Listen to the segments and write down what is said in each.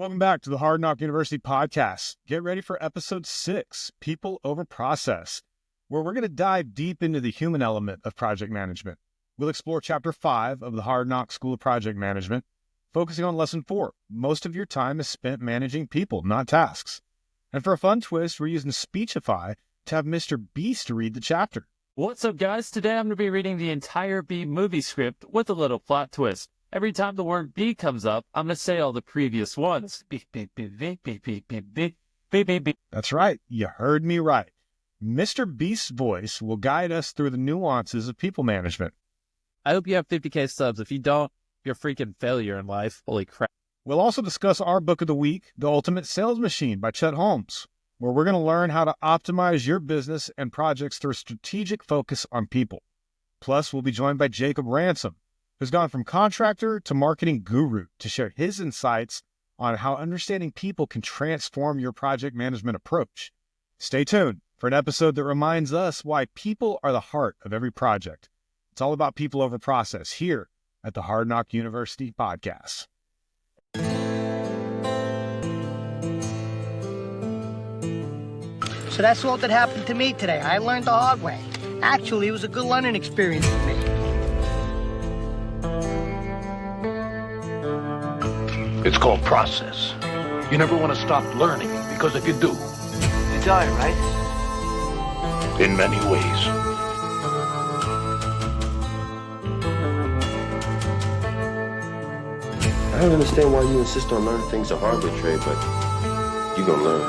Welcome back to the Hard Knock University podcast. Get ready for episode 6, People Over Process, where we're going to dive deep into the human element of project management. We'll explore chapter 5 of the Hard Knock School of Project Management, focusing on lesson 4. Most of your time is spent managing people, not tasks. And for a fun twist, we're using Speechify to have Mr. Beast read the chapter. What's up, guys? Today I'm going to be reading the entire B movie script with a little plot twist. Every time the word B comes up, I'm going to say all the previous ones. That's right. You heard me right. Mr. Beast's voice will guide us through the nuances of people management. I hope you have 50K subs. If you don't, you're a freaking failure in life. Holy crap. We'll also discuss our book of the week, The Ultimate Sales Machine by Chet Holmes, where we're going to learn how to optimize your business and projects through a strategic focus on people. Plus, we'll be joined by Jacob Ransom, who's gone from contractor to marketing guru to share his insights on how understanding people can transform your project management approach. Stay tuned for an episode that reminds us why people are the heart of every project. It's all about people over process here at the Hard Knock University podcast. So that's all that happened to me today. I learned the hard way. Actually, it was a good learning experience for me. It's called process. You never want to stop learning, because if you do... You die, right? In many ways. I don't understand why you insist on learning things the hard way, Trey, but you gonna learn.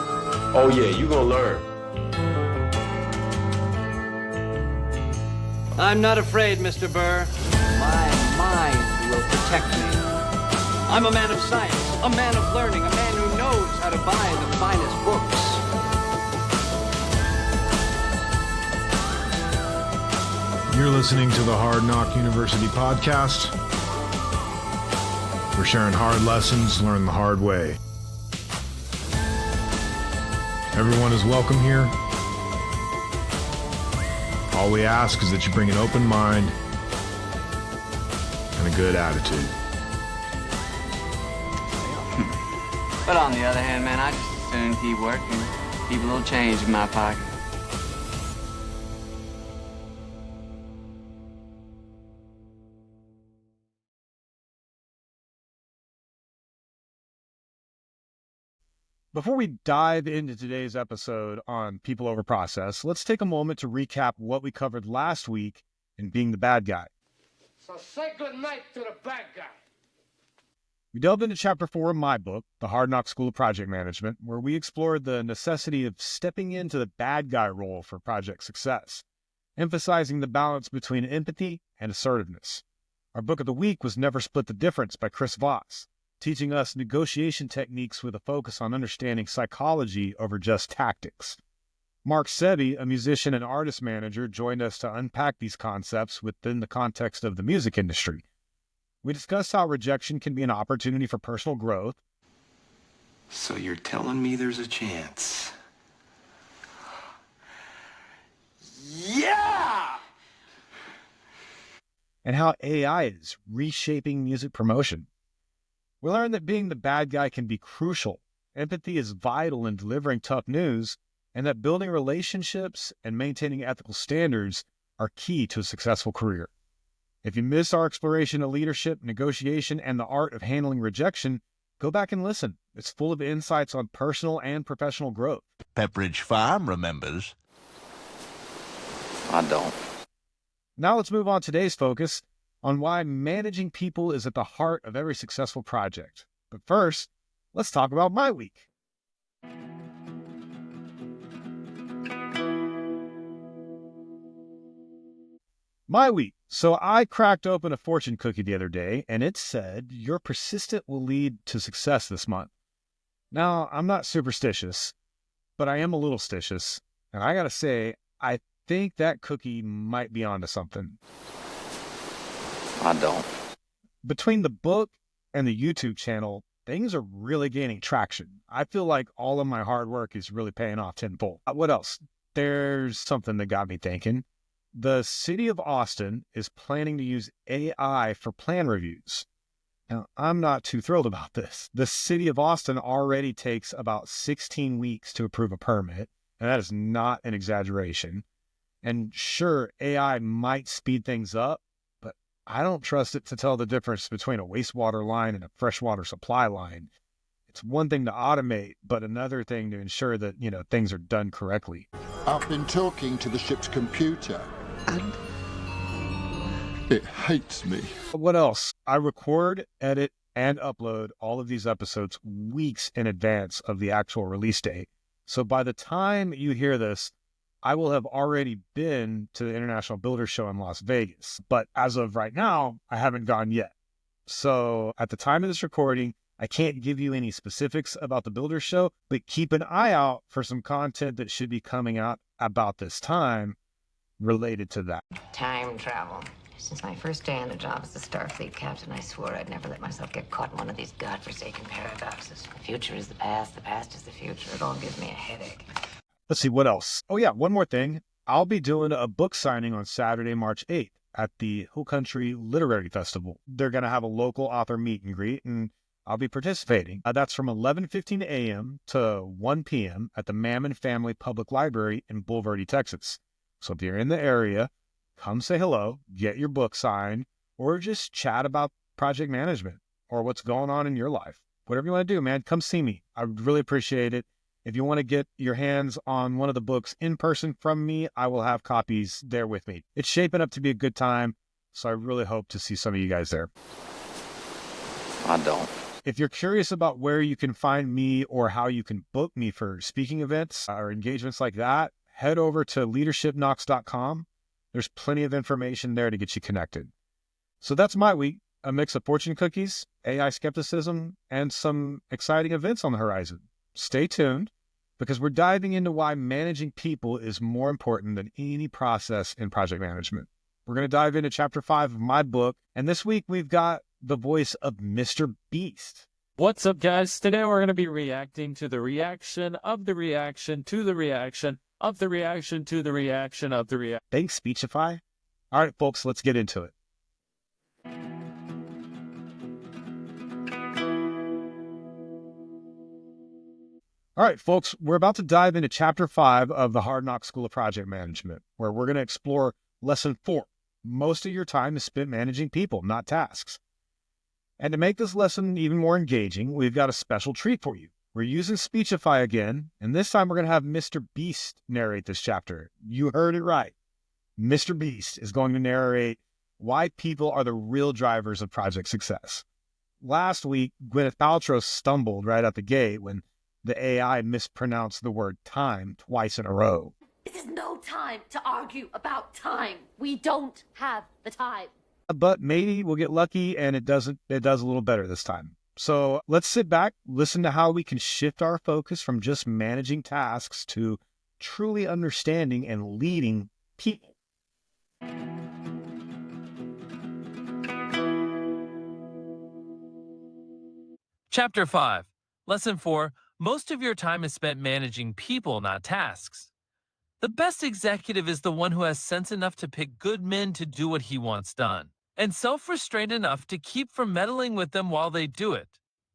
Oh yeah, you gonna learn. I'm not afraid, Mr. Burr. My mind will protect me. I'm a man of science, a man of learning, a man who knows how to buy the finest books. You're listening to the Hard Knock University podcast. We're sharing hard lessons learned the hard way. Everyone is welcome here. All we ask is that you bring an open mind and a good attitude. But on the other hand, man, I just as soon keep working, keep a little change in my pocket. Before we dive into today's episode on People Over Process, let's take a moment to recap what we covered last week in Being the Bad Guy. So say goodnight to the bad guy. We delved into chapter 4 of my book, The Hard Knock School of Project Management, where we explored the necessity of stepping into the bad guy role for project success, emphasizing the balance between empathy and assertiveness. Our book of the week was Never Split the Difference by Chris Voss, teaching us negotiation techniques with a focus on understanding psychology over just tactics. Mark Sebi, a musician and artist manager, joined us to unpack these concepts within the context of the music industry. We discussed how rejection can be an opportunity for personal growth. So you're telling me there's a chance? Yeah! And how AI is reshaping music promotion. We learned that being the bad guy can be crucial. Empathy is vital in delivering tough news, and that building relationships and maintaining ethical standards are key to a successful career. If you missed our exploration of leadership, negotiation, and the art of handling rejection, go back and listen. It's full of insights on personal and professional growth. Pepperidge Farm remembers. I don't. Now let's move on to today's focus on why managing people is at the heart of every successful project. But first, let's talk about my week. My week. So I cracked open a fortune cookie the other day, and it said, "Your persistent will lead to success this month." Now, I'm not superstitious, but I am a little stitious, and I gotta say, I think that cookie might be onto something. I don't. Between the book and the YouTube channel, things are really gaining traction. I feel like all of my hard work is really paying off tenfold. What else? There's something that got me thinking. The city of Austin is planning to use AI for plan reviews. Now, I'm not too thrilled about this. The city of Austin already takes about 16 weeks to approve a permit, and that is not an exaggeration. And sure, AI might speed things up, but I don't trust it to tell the difference between a wastewater line and a freshwater supply line. It's one thing to automate, but another thing to ensure that, things are done correctly. I've been talking to the ship's computer, and it hates me. What else? I record, edit, and upload all of these episodes weeks in advance of the actual release date. So by the time you hear this, I will have already been to the International Builder Show in Las Vegas. But as of right now, I haven't gone yet. So at the time of this recording, I can't give you any specifics about the Builder Show, but keep an eye out for some content that should be coming out about this time related to that. Time travel. Since my first day on the job as the Starfleet captain, I swore I'd never let myself get caught in one of these godforsaken paradoxes. The future is the past is the future. It all gives me a headache. Let's see, what else? Oh yeah, one more thing. I'll be doing a book signing on Saturday, March 8th at the Hill Country Literary Festival. They're going to have a local author meet and greet, and I'll be participating. That's from 11:15 a.m. to 1 p.m. at the Mammon Family Public Library in Bulverde, Texas. So if you're in the area, come say hello, get your book signed, or just chat about project management or what's going on in your life. Whatever you want to do, man, come see me. I would really appreciate it. If you want to get your hands on one of the books in person from me, I will have copies there with me. It's shaping up to be a good time, so I really hope to see some of you guys there. I don't. If you're curious about where you can find me or how you can book me for speaking events or engagements like that, head over to leadershipknocks.com. There's plenty of information there to get you connected. So that's my week, a mix of fortune cookies, AI skepticism, and some exciting events on the horizon. Stay tuned, because we're diving into why managing people is more important than any process in project management. We're going to dive into chapter 5 of my book, and this week we've got the voice of Mr. Beast. What's up, guys? Today we're going to be reacting to the reaction of the reaction to the reaction of the reaction to the reaction of the reaction. Thanks, Speechify. All right, folks, let's get into it. All right, folks, we're about to dive into Chapter 5 of the Hard Knocks School of Project Management, where we're going to explore Lesson 4. Most of your time is spent managing people, not tasks. And to make this lesson even more engaging, we've got a special treat for you. We're using Speechify again, and this time we're going to have Mr. Beast narrate this chapter. You heard it right. Mr. Beast is going to narrate why people are the real drivers of project success. Last week, Gwyneth Paltrow stumbled right out the gate when the AI mispronounced the word time twice in a row. This is no time to argue about time. We don't have the time. But maybe we'll get lucky and it does a little better this time. So let's sit back, listen to how we can shift our focus from just managing tasks to truly understanding and leading people. Chapter 5. Lesson 4. Most of your time is spent managing people, not tasks. The best executive is the one who has sense enough to pick good men to do what he wants done, and self-restraint enough to keep from meddling with them while they do it.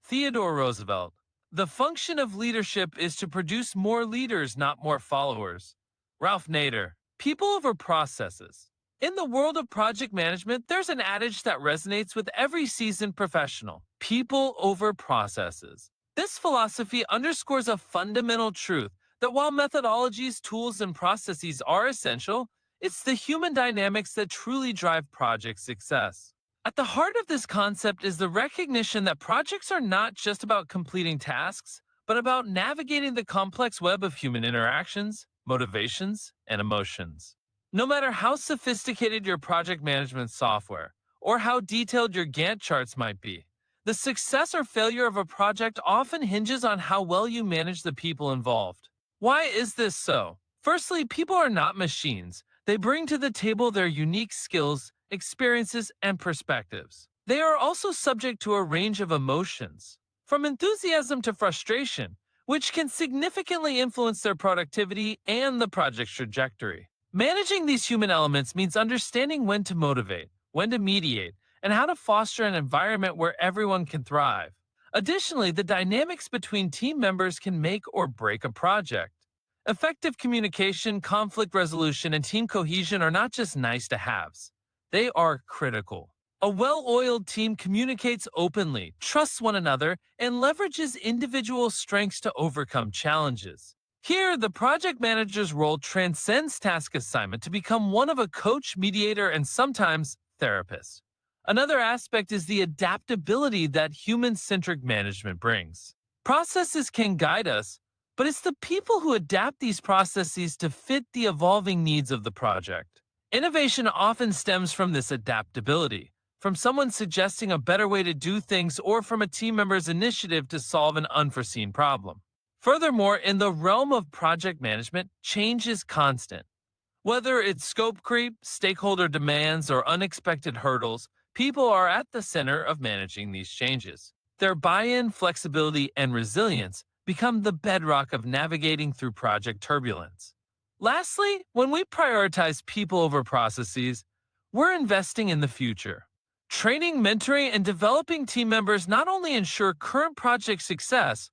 Theodore Roosevelt. The function of leadership is to produce more leaders, not more followers. Ralph Nader. People over processes. In the world of project management, there's an adage that resonates with every seasoned professional. People over processes. This philosophy underscores a fundamental truth that while methodologies, tools, and processes are essential, it's the human dynamics that truly drive project success. At the heart of this concept is the recognition that projects are not just about completing tasks, but about navigating the complex web of human interactions, motivations, and emotions. No matter how sophisticated your project management software, or how detailed your Gantt charts might be, the success or failure of a project often hinges on how well you manage the people involved. Why is this so? Firstly, people are not machines. They bring to the table their unique skills, experiences, and perspectives. They are also subject to a range of emotions, from enthusiasm to frustration, which can significantly influence their productivity and the project's trajectory. Managing these human elements means understanding when to motivate, when to mediate, and how to foster an environment where everyone can thrive. Additionally, the dynamics between team members can make or break a project. Effective communication, conflict resolution, and team cohesion are not just nice-to-haves. They are critical. A well-oiled team communicates openly, trusts one another, and leverages individual strengths to overcome challenges. Here, the project manager's role transcends task assignment to become one of a coach, mediator, and sometimes therapist. Another aspect is the adaptability that human-centric management brings. Processes can guide us, but it's the people who adapt these processes to fit the evolving needs of the project. Innovation often stems from this adaptability, from someone suggesting a better way to do things or from a team member's initiative to solve an unforeseen problem. Furthermore, in the realm of project management, change is constant. Whether it's scope creep, stakeholder demands, or unexpected hurdles, people are at the center of managing these changes. Their buy-in, flexibility, and resilience become the bedrock of navigating through project turbulence. Lastly, when we prioritize people over processes, we're investing in the future. Training, mentoring, and developing team members not only ensure current project success,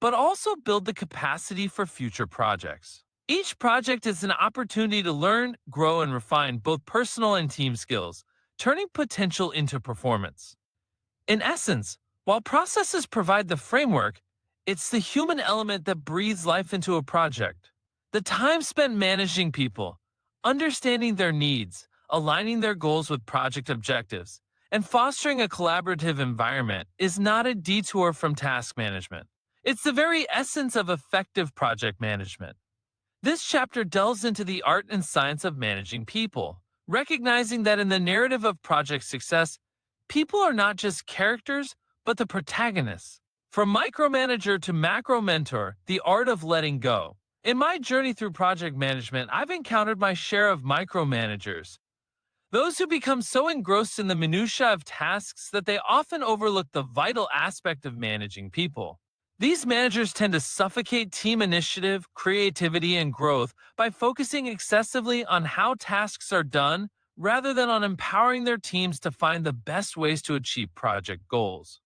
but also build the capacity for future projects. Each project is an opportunity to learn, grow, and refine both personal and team skills, turning potential into performance. In essence, while processes provide the framework, it's the human element that breathes life into a project. The time spent managing people, understanding their needs, aligning their goals with project objectives, and fostering a collaborative environment is not a detour from task management. It's the very essence of effective project management. This chapter delves into the art and science of managing people, recognizing that in the narrative of project success, people are not just characters, but the protagonists. From micromanager to macro mentor, the art of letting go. In my journey through project management, I've encountered my share of micromanagers. Those who become so engrossed in the minutiae of tasks that they often overlook the vital aspect of managing people. These managers tend to suffocate team initiative, creativity, and growth by focusing excessively on how tasks are done rather than on empowering their teams to find the best ways to achieve project goals.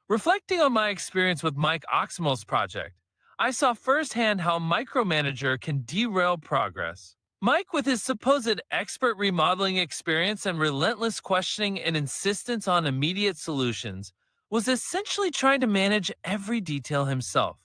Reflecting on my experience with Mike Oxmel's project, I saw firsthand how a micromanager can derail progress. Mike, with his supposed expert remodeling experience and relentless questioning and insistence on immediate solutions, was essentially trying to manage every detail himself.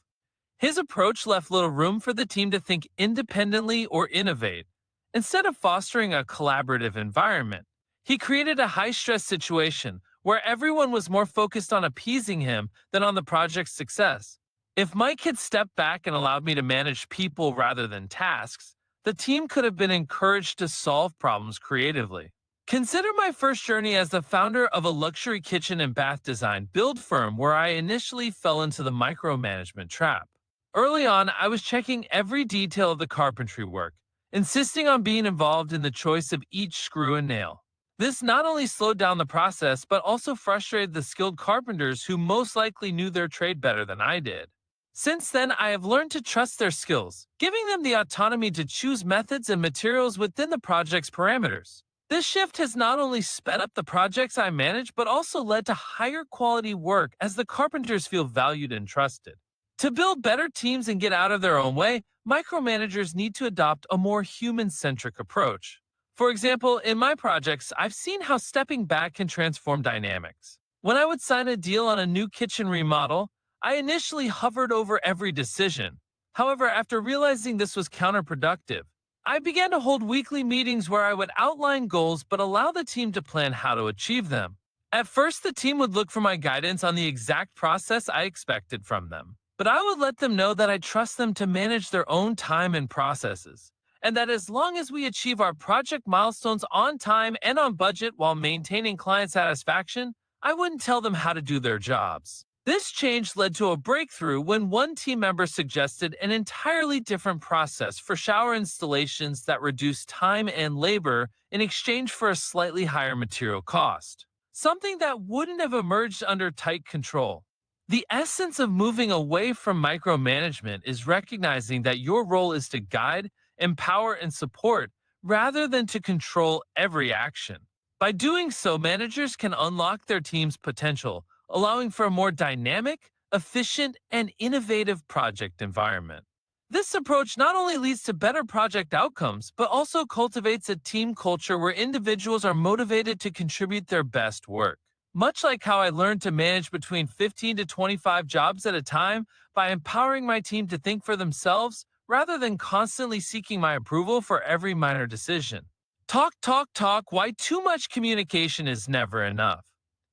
His approach left little room for the team to think independently or innovate. Instead of fostering a collaborative environment, he created a high-stress situation where everyone was more focused on appeasing him than on the project's success. If Mike had stepped back and allowed me to manage people rather than tasks, the team could have been encouraged to solve problems creatively. Consider my first journey as the founder of a luxury kitchen and bath design build firm where I initially fell into the micromanagement trap. Early on, I was checking every detail of the carpentry work, insisting on being involved in the choice of each screw and nail. This not only slowed down the process, but also frustrated the skilled carpenters who most likely knew their trade better than I did. Since then, I have learned to trust their skills, giving them the autonomy to choose methods and materials within the project's parameters. This shift has not only sped up the projects I manage, but also led to higher quality work as the carpenters feel valued and trusted. To build better teams and get out of their own way, micromanagers need to adopt a more human-centric approach. For example, in my projects, I've seen how stepping back can transform dynamics. When I would sign a deal on a new kitchen remodel, I initially hovered over every decision. However, after realizing this was counterproductive, I began to hold weekly meetings where I would outline goals but allow the team to plan how to achieve them. At first, the team would look for my guidance on the exact process I expected from them, but I would let them know that I trust them to manage their own time and processes, and that as long as we achieve our project milestones on time and on budget while maintaining client satisfaction, I wouldn't tell them how to do their jobs. This change led to a breakthrough when one team member suggested an entirely different process for shower installations that reduced time and labor in exchange for a slightly higher material cost, something that wouldn't have emerged under tight control. The essence of moving away from micromanagement is recognizing that your role is to guide, empower, and support rather than to control every action. By doing so, managers can unlock their team's potential, allowing for a more dynamic, efficient, and innovative project environment. This approach not only leads to better project outcomes, but also cultivates a team culture where individuals are motivated to contribute their best work. Much like how I learned to manage between 15 to 25 jobs at a time by empowering my team to think for themselves rather than constantly seeking my approval for every minor decision. Talk, talk, talk, why too much communication is never enough.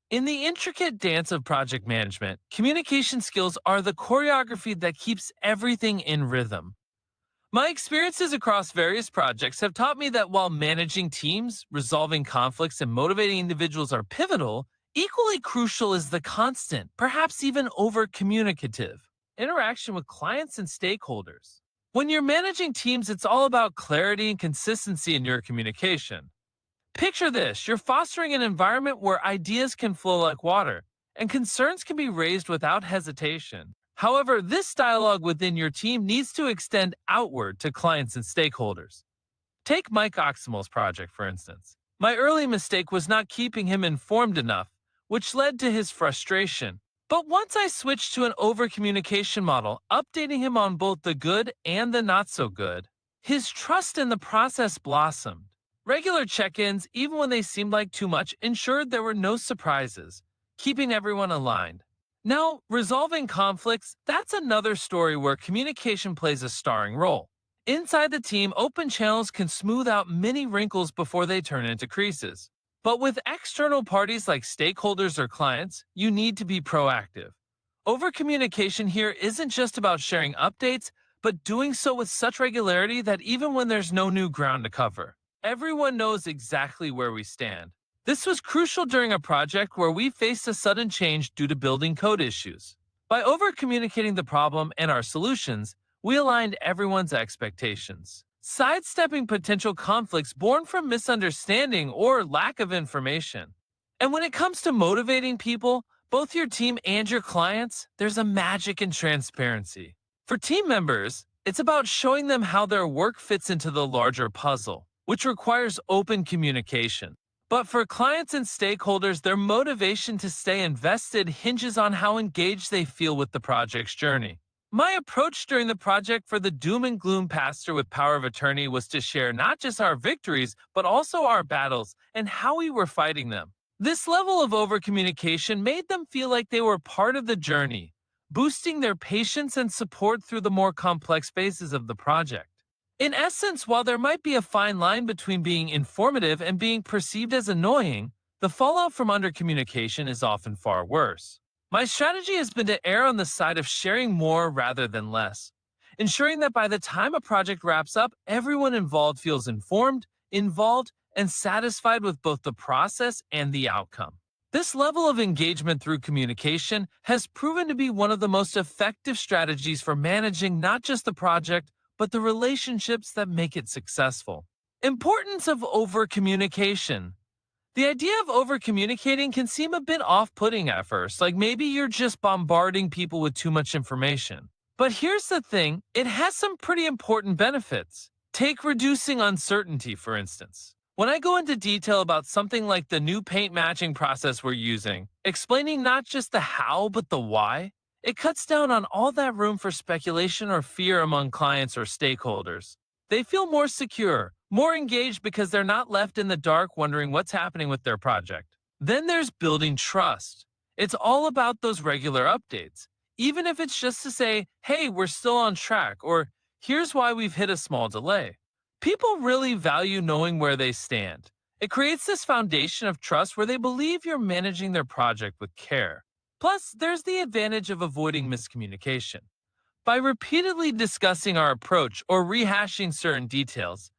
In the intricate dance of project management, communication skills are the choreography that keeps everything in rhythm. My experiences across various projects have taught me that while managing teams, resolving conflicts, and motivating individuals are pivotal, equally crucial is the constant, perhaps even over-communicative, interaction with clients and stakeholders. When you're managing teams, it's all about clarity and consistency in your communication. Picture this, you're fostering an environment where ideas can flow like water, and concerns can be raised without hesitation. However, this dialogue within your team needs to extend outward to clients and stakeholders. Take Mike Oximo's project, for instance. My early mistake was not keeping him informed enough, which led to his frustration. But once I switched to an over-communication model, updating him on both the good and the not-so-good, his trust in the process blossomed. Regular check-ins, even when they seemed like too much, ensured there were no surprises, keeping everyone aligned. Now, resolving conflicts, that's another story where communication plays a starring role. Inside the team, open channels can smooth out many wrinkles before they turn into creases. But with external parties like stakeholders or clients, you need to be proactive. Over-communication here isn't just about sharing updates, but doing so with such regularity that even when there's no new ground to cover, everyone knows exactly where we stand. This was crucial during a project where we faced a sudden change due to building code issues. By over-communicating the problem and our solutions, we aligned everyone's expectations, sidestepping potential conflicts born from misunderstanding or lack of information. And when it comes to motivating people, both your team and your clients, there's a magic in transparency. For team members, it's about showing them how their work fits into the larger puzzle, which requires open communication. But for clients and stakeholders, their motivation to stay invested hinges on how engaged they feel with the project's journey. My approach during the project for the doom and gloom pastor with power of attorney was to share not just our victories, but also our battles and how we were fighting them. This level of over-communication made them feel like they were part of the journey, boosting their patience and support through the more complex phases of the project. In essence, while there might be a fine line between being informative and being perceived as annoying, the fallout from under-communication is often far worse. My strategy has been to err on the side of sharing more rather than less, ensuring that by the time a project wraps up, everyone involved feels informed, involved, and satisfied with both the process and the outcome. This level of engagement through communication has proven to be one of the most effective strategies for managing not just the project, but the relationships that make it successful. Importance of over-communication. The idea of over-communicating can seem a bit off-putting at first, like maybe you're just bombarding people with too much information. But here's the thing, it has some pretty important benefits. Take reducing uncertainty, for instance. When I go into detail about something like the new paint matching process we're using, explaining not just the how but the why, it cuts down on all that room for speculation or fear among clients or stakeholders. They feel more secure, more engaged because they're not left in the dark wondering what's happening with their project. Then there's building trust. It's all about those regular updates. Even if it's just to say, hey, we're still on track, or here's why we've hit a small delay. People really value knowing where they stand. It creates this foundation of trust where they believe you're managing their project with care. Plus, there's the advantage of avoiding miscommunication. By repeatedly discussing our approach or rehashing certain details,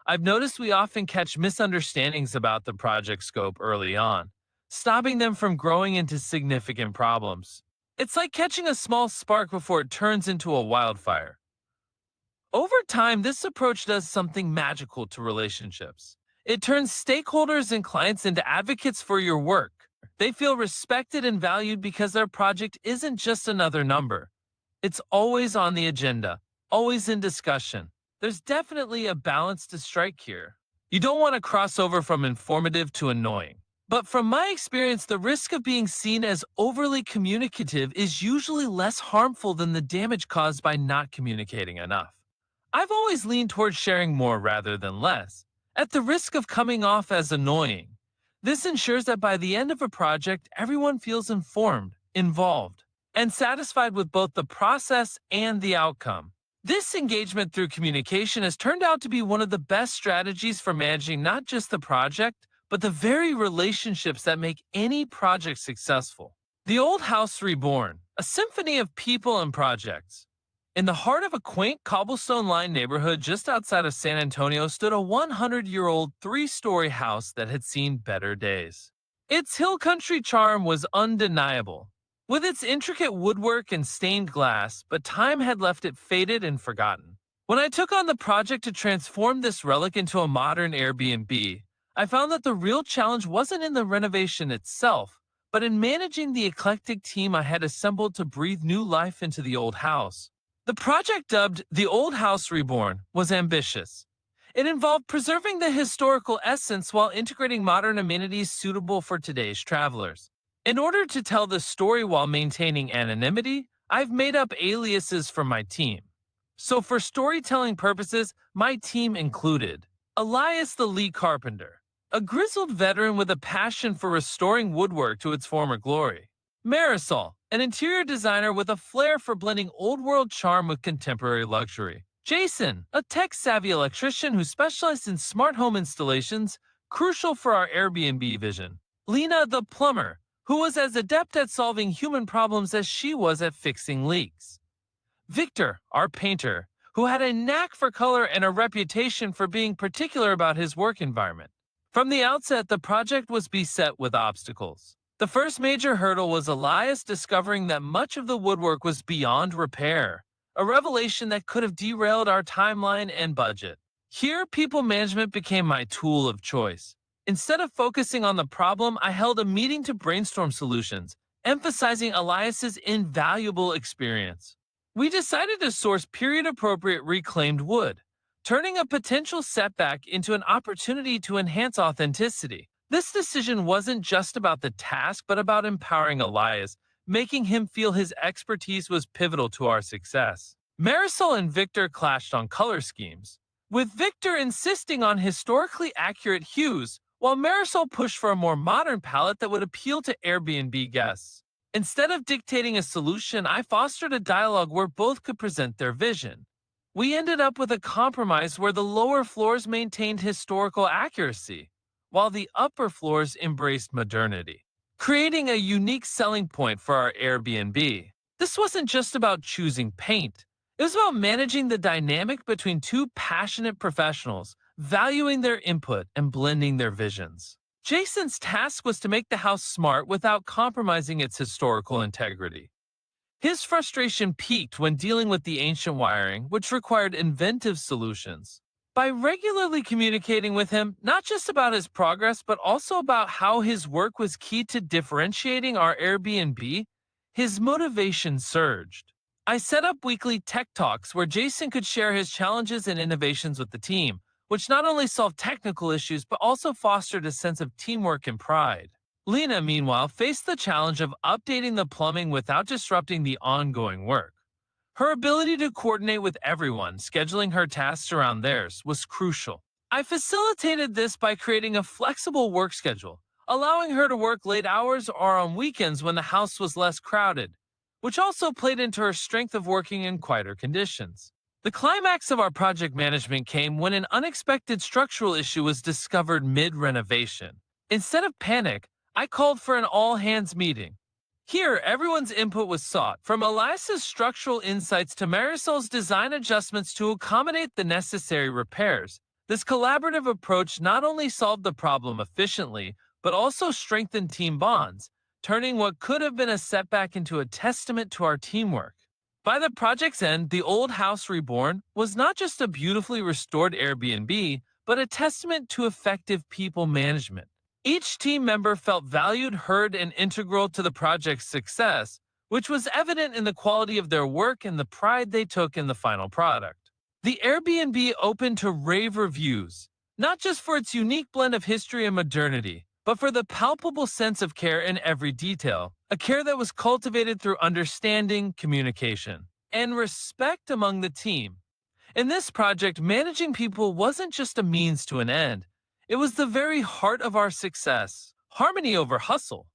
I've noticed we often catch misunderstandings about the project scope early on, stopping them from growing into significant problems. It's like catching a small spark before it turns into a wildfire. Over time, this approach does something magical to relationships. It turns stakeholders and clients into advocates for your work. They feel respected and valued because their project isn't just another number. It's always on the agenda, always in discussion. There's definitely a balance to strike here. You don't want to cross over from informative to annoying. But from my experience, the risk of being seen as overly communicative is usually less harmful than the damage caused by not communicating enough. I've always leaned towards sharing more rather than less, at the risk of coming off as annoying. This ensures that by the end of a project, everyone feels informed, involved, and satisfied with both the process and the outcome. This engagement through communication has turned out to be one of the best strategies for managing not just the project, but the very relationships that make any project successful. The Old House Reborn, a symphony of people and projects. In the heart of a quaint cobblestone-lined neighborhood just outside of San Antonio stood a 100-year-old three-story house that had seen better days. Its hill country charm was undeniable, with its intricate woodwork and stained glass, but time had left it faded and forgotten. When I took on the project to transform this relic into a modern Airbnb, I found that the real challenge wasn't in the renovation itself, but in managing the eclectic team I had assembled to breathe new life into the old house. The project, dubbed The Old House Reborn, was ambitious. It involved preserving the historical essence while integrating modern amenities suitable for today's travelers. In order to tell the story while maintaining anonymity, I've made up aliases for my team. So for storytelling purposes, my team included Elias the Lee Carpenter, a grizzled veteran with a passion for restoring woodwork to its former glory. Marisol, an interior designer with a flair for blending old-world charm with contemporary luxury. Jason, a tech-savvy electrician who specialized in smart home installations, crucial for our Airbnb vision. Lena, the plumber, who was as adept at solving human problems as she was at fixing leaks. Victor, our painter, who had a knack for color and a reputation for being particular about his work environment. From the outset, the project was beset with obstacles. The first major hurdle was Elias discovering that much of the woodwork was beyond repair, a revelation that could have derailed our timeline and budget. Here, people management became my tool of choice. Instead of focusing on the problem, I held a meeting to brainstorm solutions, emphasizing Elias's invaluable experience. We decided to source period-appropriate reclaimed wood, turning a potential setback into an opportunity to enhance authenticity. This decision wasn't just about the task, but about empowering Elias, making him feel his expertise was pivotal to our success. Marisol and Victor clashed on color schemes, with Victor insisting on historically accurate hues, while Marisol pushed for a more modern palette that would appeal to Airbnb guests. Instead of dictating a solution, I fostered a dialogue where both could present their vision. We ended up with a compromise where the lower floors maintained historical accuracy, while the upper floors embraced modernity, creating a unique selling point for our Airbnb. This wasn't just about choosing paint. It was about managing the dynamic between two passionate professionals, valuing their input and blending their visions. Jason's task was to make the house smart without compromising its historical integrity. His frustration peaked when dealing with the ancient wiring, which required inventive solutions. By regularly communicating with him, not just about his progress, but also about how his work was key to differentiating our Airbnb, his motivation surged. I set up weekly tech talks where Jason could share his challenges and innovations with the team, which not only solved technical issues, but also fostered a sense of teamwork and pride. Lena, meanwhile, faced the challenge of updating the plumbing without disrupting the ongoing work. Her ability to coordinate with everyone, scheduling her tasks around theirs, was crucial. I facilitated this by creating a flexible work schedule, allowing her to work late hours or on weekends when the house was less crowded, which also played into her strength of working in quieter conditions. The climax of our project management came when an unexpected structural issue was discovered mid-renovation. Instead of panic, I called for an all-hands meeting. Here, everyone's input was sought, from Elias's structural insights to Marisol's design adjustments to accommodate the necessary repairs. This collaborative approach not only solved the problem efficiently, but also strengthened team bonds, turning what could have been a setback into a testament to our teamwork. By the project's end, the Old House Reborn was not just a beautifully restored Airbnb, but a testament to effective people management. Each team member felt valued, heard, and integral to the project's success, which was evident in the quality of their work and the pride they took in the final product. The Airbnb opened to rave reviews, not just for its unique blend of history and modernity, but for the palpable sense of care in every detail, a care that was cultivated through understanding, communication, and respect among the team. In this project, managing people wasn't just a means to an end. It was the very heart of our success, harmony over hustle.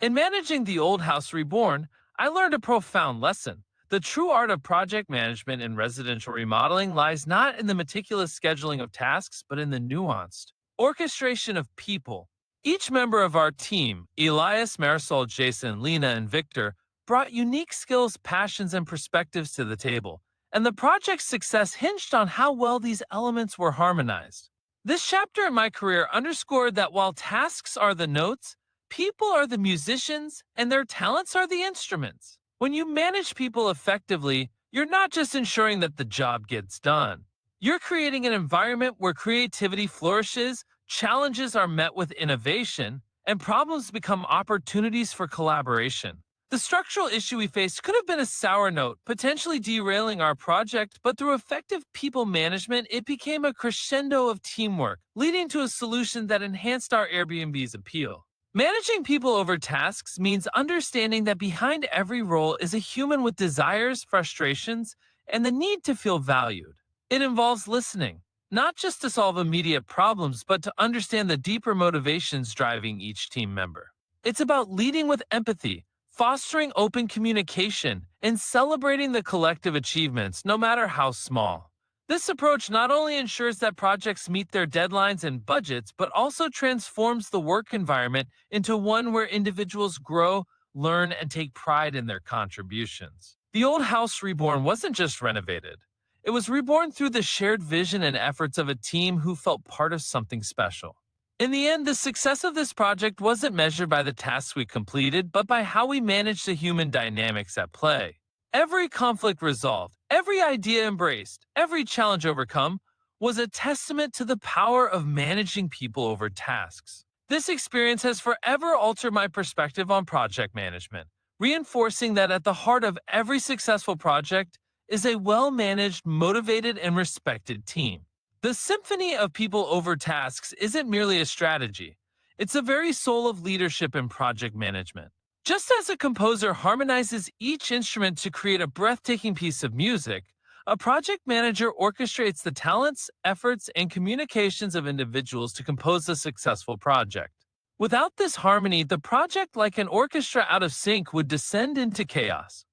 In managing the Old House Reborn, I learned a profound lesson. The true art of project management in residential remodeling lies not in the meticulous scheduling of tasks, but in the nuanced orchestration of people. Each member of our team, Elias, Marisol, Jason, Lena, and Victor, brought unique skills, passions, and perspectives to the table, and the project's success hinged on how well these elements were harmonized. This chapter in my career underscored that while tasks are the notes, people are the musicians, and their talents are the instruments. When you manage people effectively, you're not just ensuring that the job gets done. You're creating an environment where creativity flourishes, challenges are met with innovation, and problems become opportunities for collaboration. The structural issue we faced could have been a sour note, potentially derailing our project, but through effective people management, it became a crescendo of teamwork, leading to a solution that enhanced our Airbnb's appeal. Managing people over tasks means understanding that behind every role is a human with desires, frustrations, and the need to feel valued. It involves listening, not just to solve immediate problems, but to understand the deeper motivations driving each team member. It's about leading with empathy, fostering open communication, and celebrating the collective achievements, no matter how small. This approach not only ensures that projects meet their deadlines and budgets, but also transforms the work environment into one where individuals grow, learn, and take pride in their contributions. The Old House Reborn wasn't just renovated. It was reborn through the shared vision and efforts of a team who felt part of something special. In the end, the success of this project wasn't measured by the tasks we completed, but by how we managed the human dynamics at play. Every conflict resolved, every idea embraced, every challenge overcome was a testament to the power of managing people over tasks. This experience has forever altered my perspective on project management, reinforcing that at the heart of every successful project is a well-managed, motivated, and respected team. The symphony of people over tasks isn't merely a strategy. It's the very soul of leadership and project management. Just as a composer harmonizes each instrument to create a breathtaking piece of music, a project manager orchestrates the talents, efforts, and communications of individuals to compose a successful project. Without this harmony, the project, like an orchestra out of sync, would descend into chaos.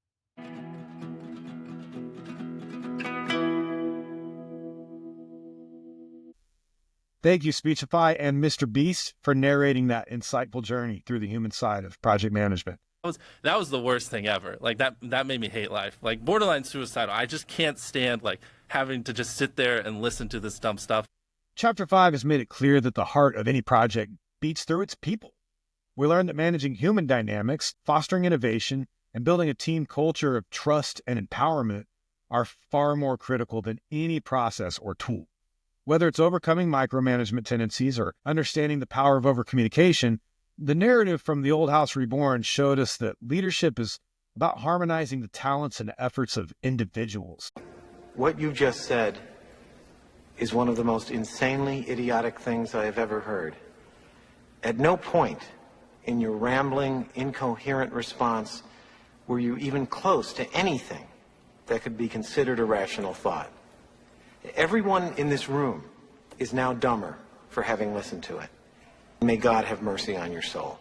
Thank you, Speechify and Mr. Beast, for narrating that insightful journey through the human side of project management. That was the worst thing ever. Like that made me hate life. Like borderline suicidal. I just can't stand like having to just sit there and listen to this dumb stuff. Chapter 5 has made it clear that the heart of any project beats through its people. We learned that managing human dynamics, fostering innovation, and building a team culture of trust and empowerment are far more critical than any process or tool. Whether it's overcoming micromanagement tendencies or understanding the power of overcommunication, the narrative from the Old House Reborn showed us that leadership is about harmonizing the talents and efforts of individuals. What you just said is one of the most insanely idiotic things I have ever heard. At no point in your rambling, incoherent response were you even close to anything that could be considered a rational thought. Everyone in this room is now dumber for having listened to it. May God have mercy on your soul.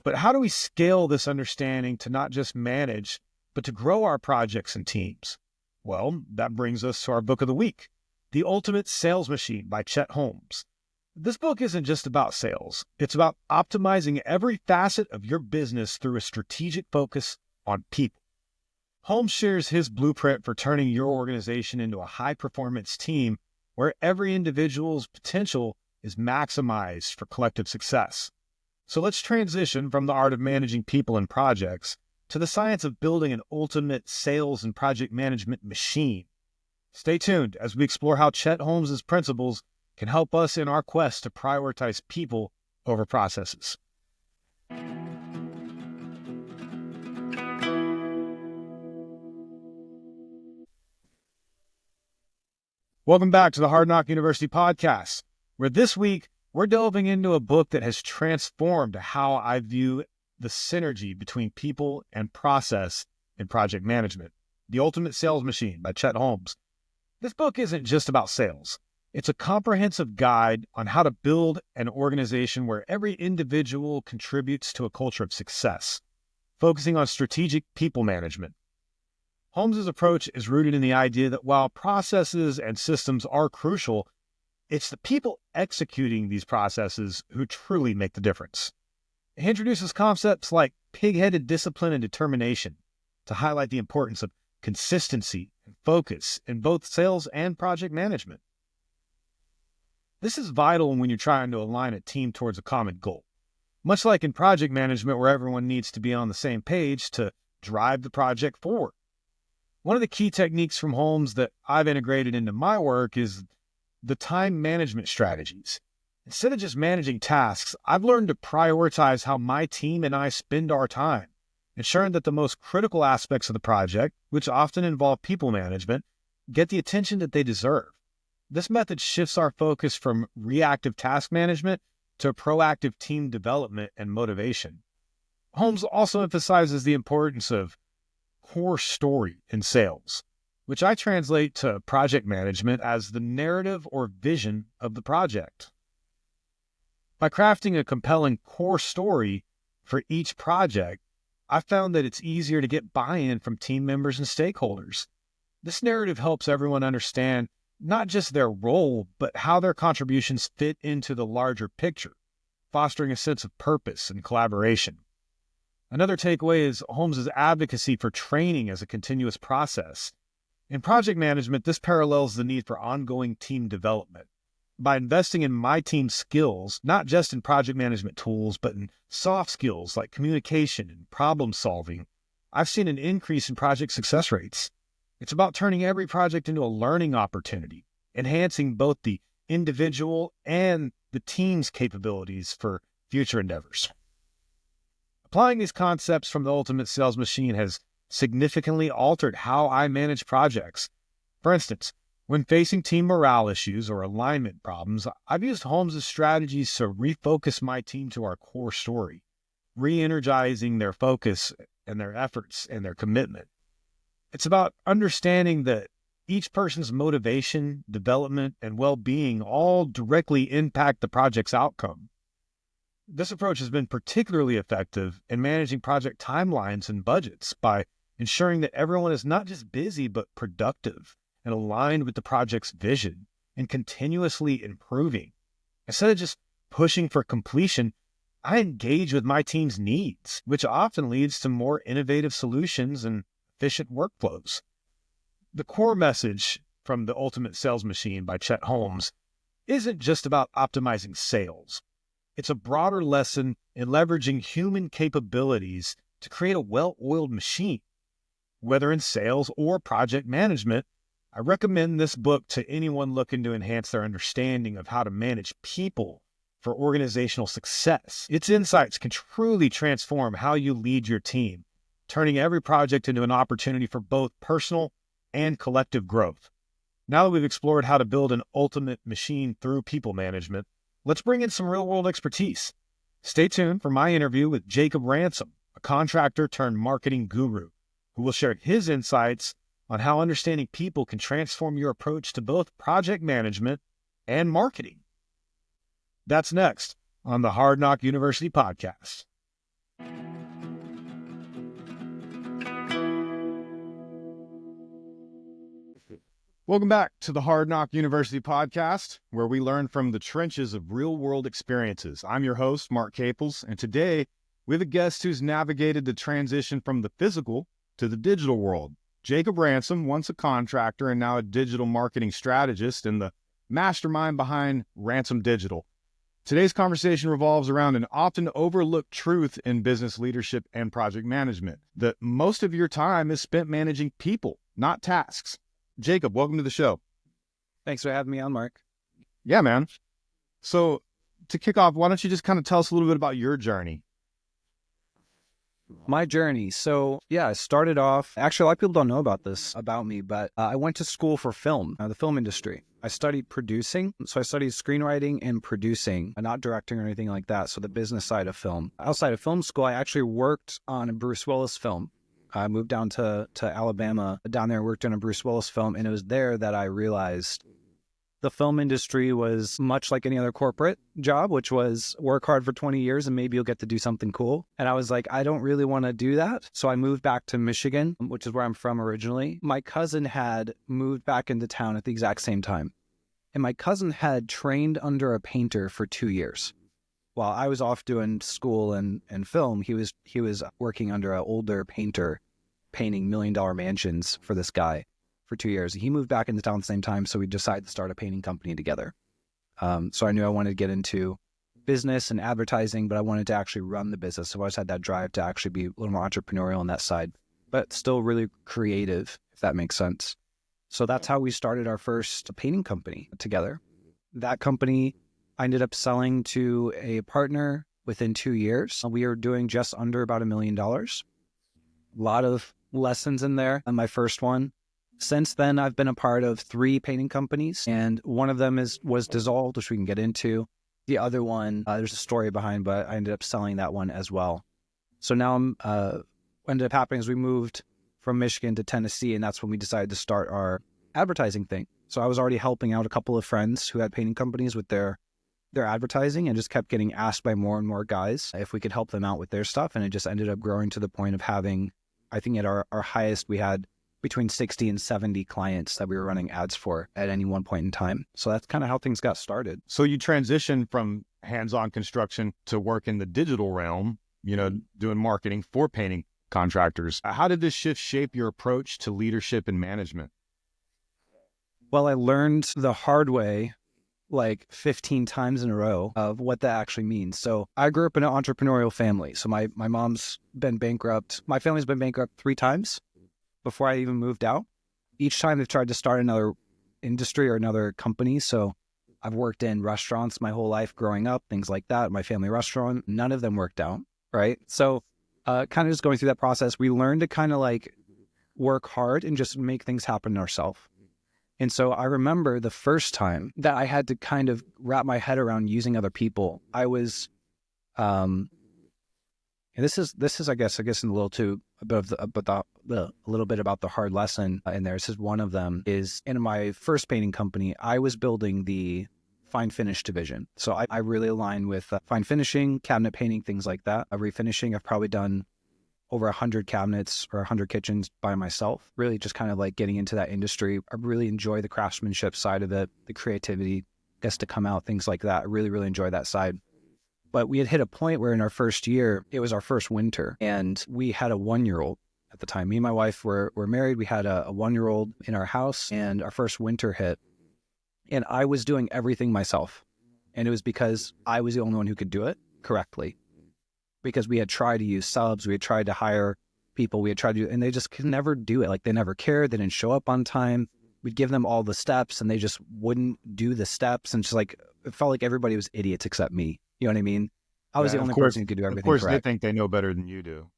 But how do we scale this understanding to not just manage, but to grow our projects and teams? Well, that brings us to our book of the week, The Ultimate Sales Machine by Chet Holmes. This book isn't just about sales. It's about optimizing every facet of your business through a strategic focus on people. Holmes shares his blueprint for turning your organization into a high-performance team where every individual's potential is maximized for collective success. So let's transition from the art of managing people and projects to the science of building an ultimate sales and project management machine. Stay tuned as we explore how Chet Holmes' principles can help us in our quest to prioritize people over processes. Welcome back to the Hard Knock University podcast. where this week we're delving into a book that has transformed how I view the synergy between people and process in project management. The Ultimate Sales Machine by Chet Holmes. This book isn't just about sales. It's a comprehensive guide on how to build an organization where every individual contributes to a culture of success, focusing on strategic people management. Holmes's approach is rooted in the idea that while processes and systems are crucial, it's the people executing these processes who truly make the difference. He introduces concepts like pig-headed discipline and determination to highlight the importance of consistency and focus in both sales and project management. This is vital when you're trying to align a team towards a common goal. Much like in project management, where everyone needs to be on the same page to drive the project forward. One of the key techniques from Holmes that I've integrated into my work is the time management strategies. Instead of just managing tasks, I've learned to prioritize how my team and I spend our time, ensuring that the most critical aspects of the project, which often involve people management, get the attention that they deserve. This method shifts our focus from reactive task management to proactive team development and motivation. Holmes also emphasizes the importance of core story in sales, which I translate to project management as the narrative or vision of the project. By crafting a compelling core story for each project, I found that it's easier to get buy-in from team members and stakeholders. This narrative helps everyone understand not just their role, but how their contributions fit into the larger picture, fostering a sense of purpose and collaboration. Another takeaway is Holmes's advocacy for training as a continuous process. In project management, this parallels the need for ongoing team development. By investing in my team's skills, not just in project management tools, but in soft skills like communication and problem solving, I've seen an increase in project success rates. It's about turning every project into a learning opportunity, enhancing both the individual and the team's capabilities for future endeavors. Applying these concepts from the Ultimate Sales Machine has significantly altered how I manage projects. For instance, when facing team morale issues or alignment problems, I've used Holmes' strategies to refocus my team to our core story, re-energizing their focus and their efforts and their commitment. It's about understanding that each person's motivation, development, and well-being all directly impact the project's outcome. This approach has been particularly effective in managing project timelines and budgets by ensuring that everyone is not just busy, but productive and aligned with the project's vision and continuously improving. Instead of just pushing for completion, I engage with my team's needs, which often leads to more innovative solutions and efficient workflows. The core message from The Ultimate Sales Machine by Chet Holmes isn't just about optimizing sales. It's a broader lesson in leveraging human capabilities to create a well-oiled machine. Whether in sales or project management, I recommend this book to anyone looking to enhance their understanding of how to manage people for organizational success. Its insights can truly transform how you lead your team, turning every project into an opportunity for both personal and collective growth. Now that we've explored how to build an ultimate machine through people management, let's bring in some real-world expertise. Stay tuned for my interview with Jacob Ransom, a contractor turned marketing guru, who will share his insights on how understanding people can transform your approach to both project management and marketing. That's next on the Hard Knock University podcast. Welcome back to the Hard Knock University podcast, where we learn from the trenches of real-world experiences. I'm your host, Mark Caples, and today we have a guest who's navigated the transition from the physical to the digital world. Jacob Ransom, once a contractor and now a digital marketing strategist and the mastermind behind Ransom Digital. Today's conversation revolves around an often overlooked truth in business leadership and project management, that most of your time is spent managing people, not tasks. Jacob, welcome to the show. Thanks for having me on, Mark. Yeah, man. So to kick off, why don't you just kind of tell us a little bit about your journey? My journey. So yeah, I started off, actually a lot of people don't know about this about me, but I went to school for film, the film industry. I studied producing. So I studied screenwriting and producing, not directing or anything like that. So the business side of film. Outside of film school, I actually worked on a Bruce Willis film. I moved down to Alabama, down there, worked on a Bruce Willis film. And it was there that I realized the film industry was much like any other corporate job, which was work hard for 20 years and maybe you'll get to do something cool. And I was like, I don't really want to do that. So I moved back to Michigan, which is where I'm from originally. My cousin had moved back into town at the exact same time. And my cousin had trained under a painter for 2 years. While I was off doing school and film, he was working under an older painter, painting $1 million mansions for this guy for 2 years. He moved back into town at the same time, so we decided to start a painting company together. So I knew I wanted to get into business and advertising, but I wanted to actually run the business. So I always had that drive to actually be a little more entrepreneurial on that side, but still really creative, if that makes sense. So that's how we started our first painting company together. That company I ended up selling to a partner within 2 years. We were doing just under about $1 million. A lot of lessons in there on my first one. Since then, I've been a part of 3 painting companies, and one of them was dissolved, which we can get into. The other one, there's a story behind, but I ended up selling that one as well. So now what ended up happening is we moved from Michigan to Tennessee, and that's when we decided to start our advertising thing. So I was already helping out a couple of friends who had painting companies with their advertising, and just kept getting asked by more and more guys if we could help them out with their stuff. And it just ended up growing to the point of having, I think at our highest, we had between 60 and 70 clients that we were running ads for at any one point in time. So that's kind of how things got started. So you transitioned from hands-on construction to work in the digital realm, doing marketing for painting contractors. How did this shift shape your approach to leadership and management? Well, I learned the hard way like 15 times in a row of what that actually means. So I grew up in an entrepreneurial family. So my mom's been bankrupt. My family's been bankrupt 3 times before I even moved out. Each time they've tried to start another industry or another company. So I've worked in restaurants my whole life growing up, things like that. My family restaurant, none of them worked out, right? So kind of just going through that process, we learned to kind of like work hard and just make things happen ourselves. And so I remember the first time that I had to kind of wrap my head around using other people. I was, and this is I guess in a little too a little bit about the hard lesson in there. This is one of them. Is in my first painting company, I was building the fine finish division. So I really align with fine finishing, cabinet painting, things like that. Refinishing, I've probably done over 100 cabinets or 100 kitchens by myself, really just kind of like getting into that industry. I really enjoy the craftsmanship side of it, the creativity gets to come out, things like that. I really, really enjoy that side. But we had hit a point where in our first year, it was our first winter, and we had a 1-year-old at the time. Me and my wife were married. We had a 1-year-old in our house, and our first winter hit. And I was doing everything myself. And it was because I was the only one who could do it correctly. Because we had tried to use subs, we had tried to hire people, we had tried to, and they just could never do it. Like they never cared, they didn't show up on time. We'd give them all the steps and they just wouldn't do the steps. And just like, it felt like everybody was idiots except me. You know what I mean? I was the only person who could do everything correct. Of course, they think they know better than you do.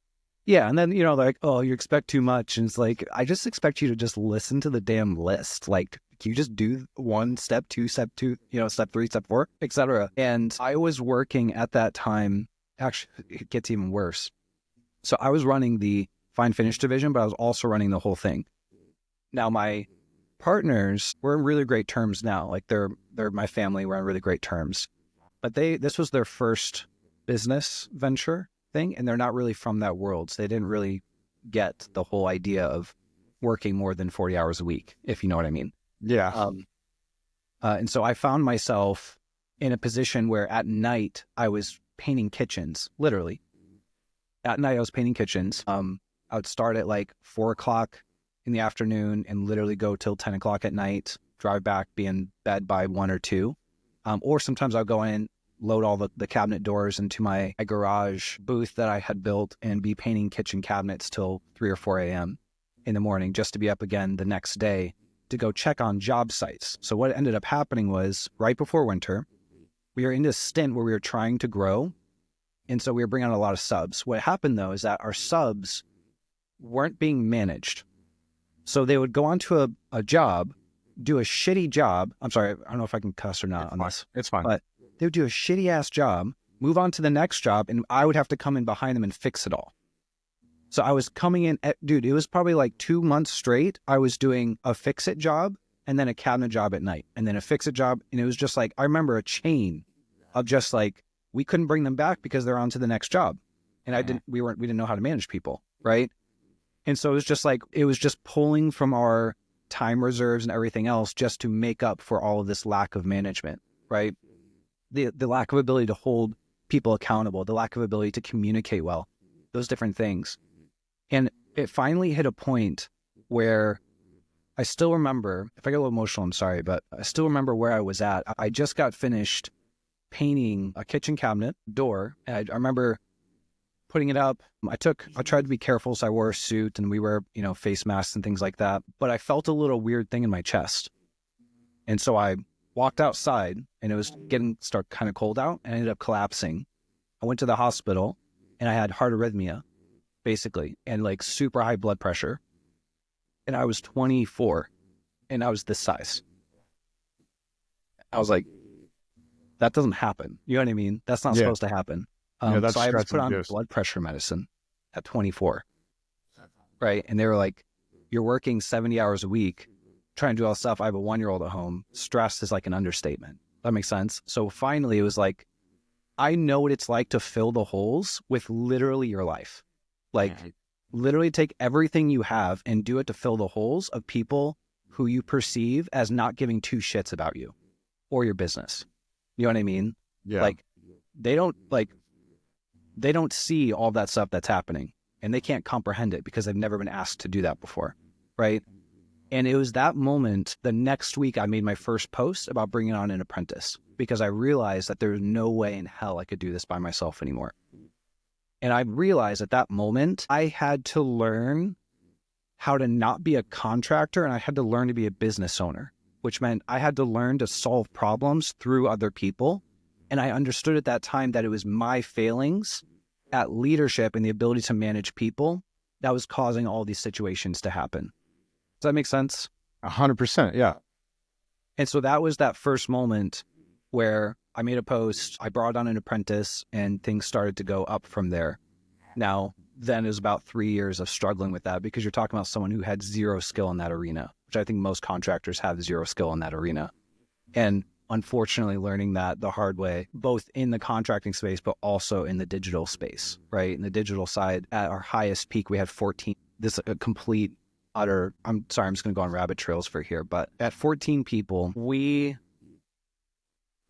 Yeah, and then, like, oh, you expect too much. And it's like, I just expect you to just listen to the damn list. Like, can you just do 1 step, 2 step 2, step 3, step 4, etc. And I was working at that time. Actually, it gets even worse. So I was running the fine finish division, but I was also running the whole thing. Now, my partners, we're in really great terms now. Like they're my family. We're on really great terms. But this was their first business venture thing, and they're not really from that world. So they didn't really get the whole idea of working more than 40 hours a week, if you know what I mean. Yeah. And so I found myself in a position where at night I was painting kitchens, literally. At night I was painting kitchens. I would start at like 4 o'clock in the afternoon and literally go till 10 o'clock at night, drive back, be in bed by 1 or 2. Or sometimes I'll go in, load all the cabinet doors into my garage booth that I had built and be painting kitchen cabinets till 3 or 4 a.m. in the morning, just to be up again the next day to go check on job sites. So what ended up happening was right before winter, we were in this stint where we were trying to grow And so we were bringing on a lot of subs. What happened though is that our subs weren't being managed. So they would go onto a job, do a shitty job. I'm sorry, I don't know if I can cuss or not on this. It's fine. But they would do a shitty ass job, move on to the next job, and I would have to come in behind them and fix it all. So I was coming in, dude, it was probably like 2 months straight. I was doing a fix-it job and then a cabinet job at night and then a fix-it job. And it was just like, I remember a chain of just like, we couldn't bring them back because they're on to the next job. And we didn't know how to manage people, right? And so it was just like, it was just pulling from our time reserves and everything else just to make up for all of this lack of management, right? The lack of ability to hold people accountable, the lack of ability to communicate well, those different things. And it finally hit a point where I still remember, if I get a little emotional, I'm sorry, but I still remember where I was at. I just got finished painting a kitchen cabinet door. And I remember putting it up. I tried to be careful. So I wore a suit and we wear, face masks and things like that. But I felt a little weird thing in my chest. And so I walked outside and it was start kind of cold out and I ended up collapsing. I went to the hospital and I had heart arrhythmia, basically, and like super high blood pressure. And I was 24 and I was this size. I was like, that doesn't happen. You know what I mean? That's not supposed to happen. So I was put on blood pressure medicine at 24. Right. And they were like, you're working 70 hours a week, trying to do all this stuff. I have a 1-year-old at home. Stress is like an understatement. That makes sense. So finally it was like, I know what it's like to fill the holes with literally your life. Like literally take everything you have and do it to fill the holes of people who you perceive as not giving two shits about you or your business. You know what I mean? Yeah. Like they don't see all that stuff that's happening and they can't comprehend it because they've never been asked to do that before. Right. And it was that moment, the next week I made my first post about bringing on an apprentice because I realized that there's no way in hell I could do this by myself anymore. And I realized at that moment, I had to learn how to not be a contractor and I had to learn to be a business owner, which meant I had to learn to solve problems through other people. And I understood at that time that it was my failings at leadership and the ability to manage people that was causing all these situations to happen. Does that make sense? 100%. Yeah. And so that was that first moment where I made a post, I brought on an apprentice, and things started to go up from there. Now, then it was about 3 years of struggling with that because you're talking about someone who had zero skill in that arena, which I think most contractors have zero skill in that arena. And unfortunately learning that the hard way, both in the contracting space, but also in the digital space, right? In the digital side, at our highest peak, we had 14, this a complete utter, I'm sorry, I'm just going to go on rabbit trails for here, but at 14 people, we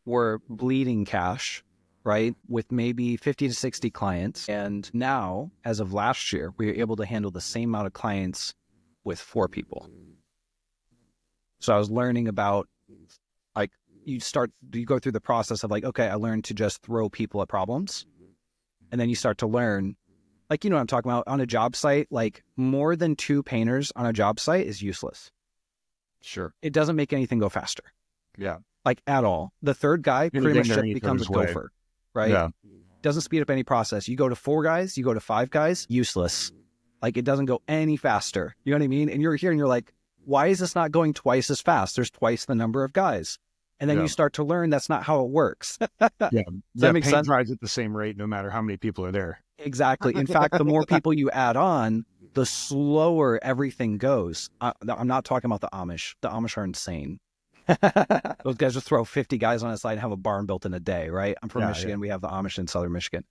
were bleeding cash, right? With maybe 50 to 60 clients. And now, as of last year, we were able to handle the same amount of clients with 4 people. So I was learning about, like, you go through the process of like, okay, I learned to just throw people at problems. And then you start to learn, like, you know what I'm talking about, on a job site, like more than 2 painters on a job site is useless. Sure. It doesn't make anything go faster. Yeah. Like at all. The third guy pretty much just becomes a gopher, right? Yeah. Doesn't speed up any process. You go to 4 guys, you go to 5 guys, useless. Like it doesn't go any faster. You know what I mean? And you're here and you're like, why is this not going twice as fast? There's twice the number of guys. And then you start to learn that's not how it works. Yeah. Does that make sense? Dries at the same rate no matter how many people are there. Exactly. In fact, the more people you add on, the slower everything goes. I'm not talking about the Amish. The Amish are insane. Those guys just throw 50 guys on a side and have a barn built in a day, right? I'm from Michigan. Yeah. We have the Amish in southern Michigan.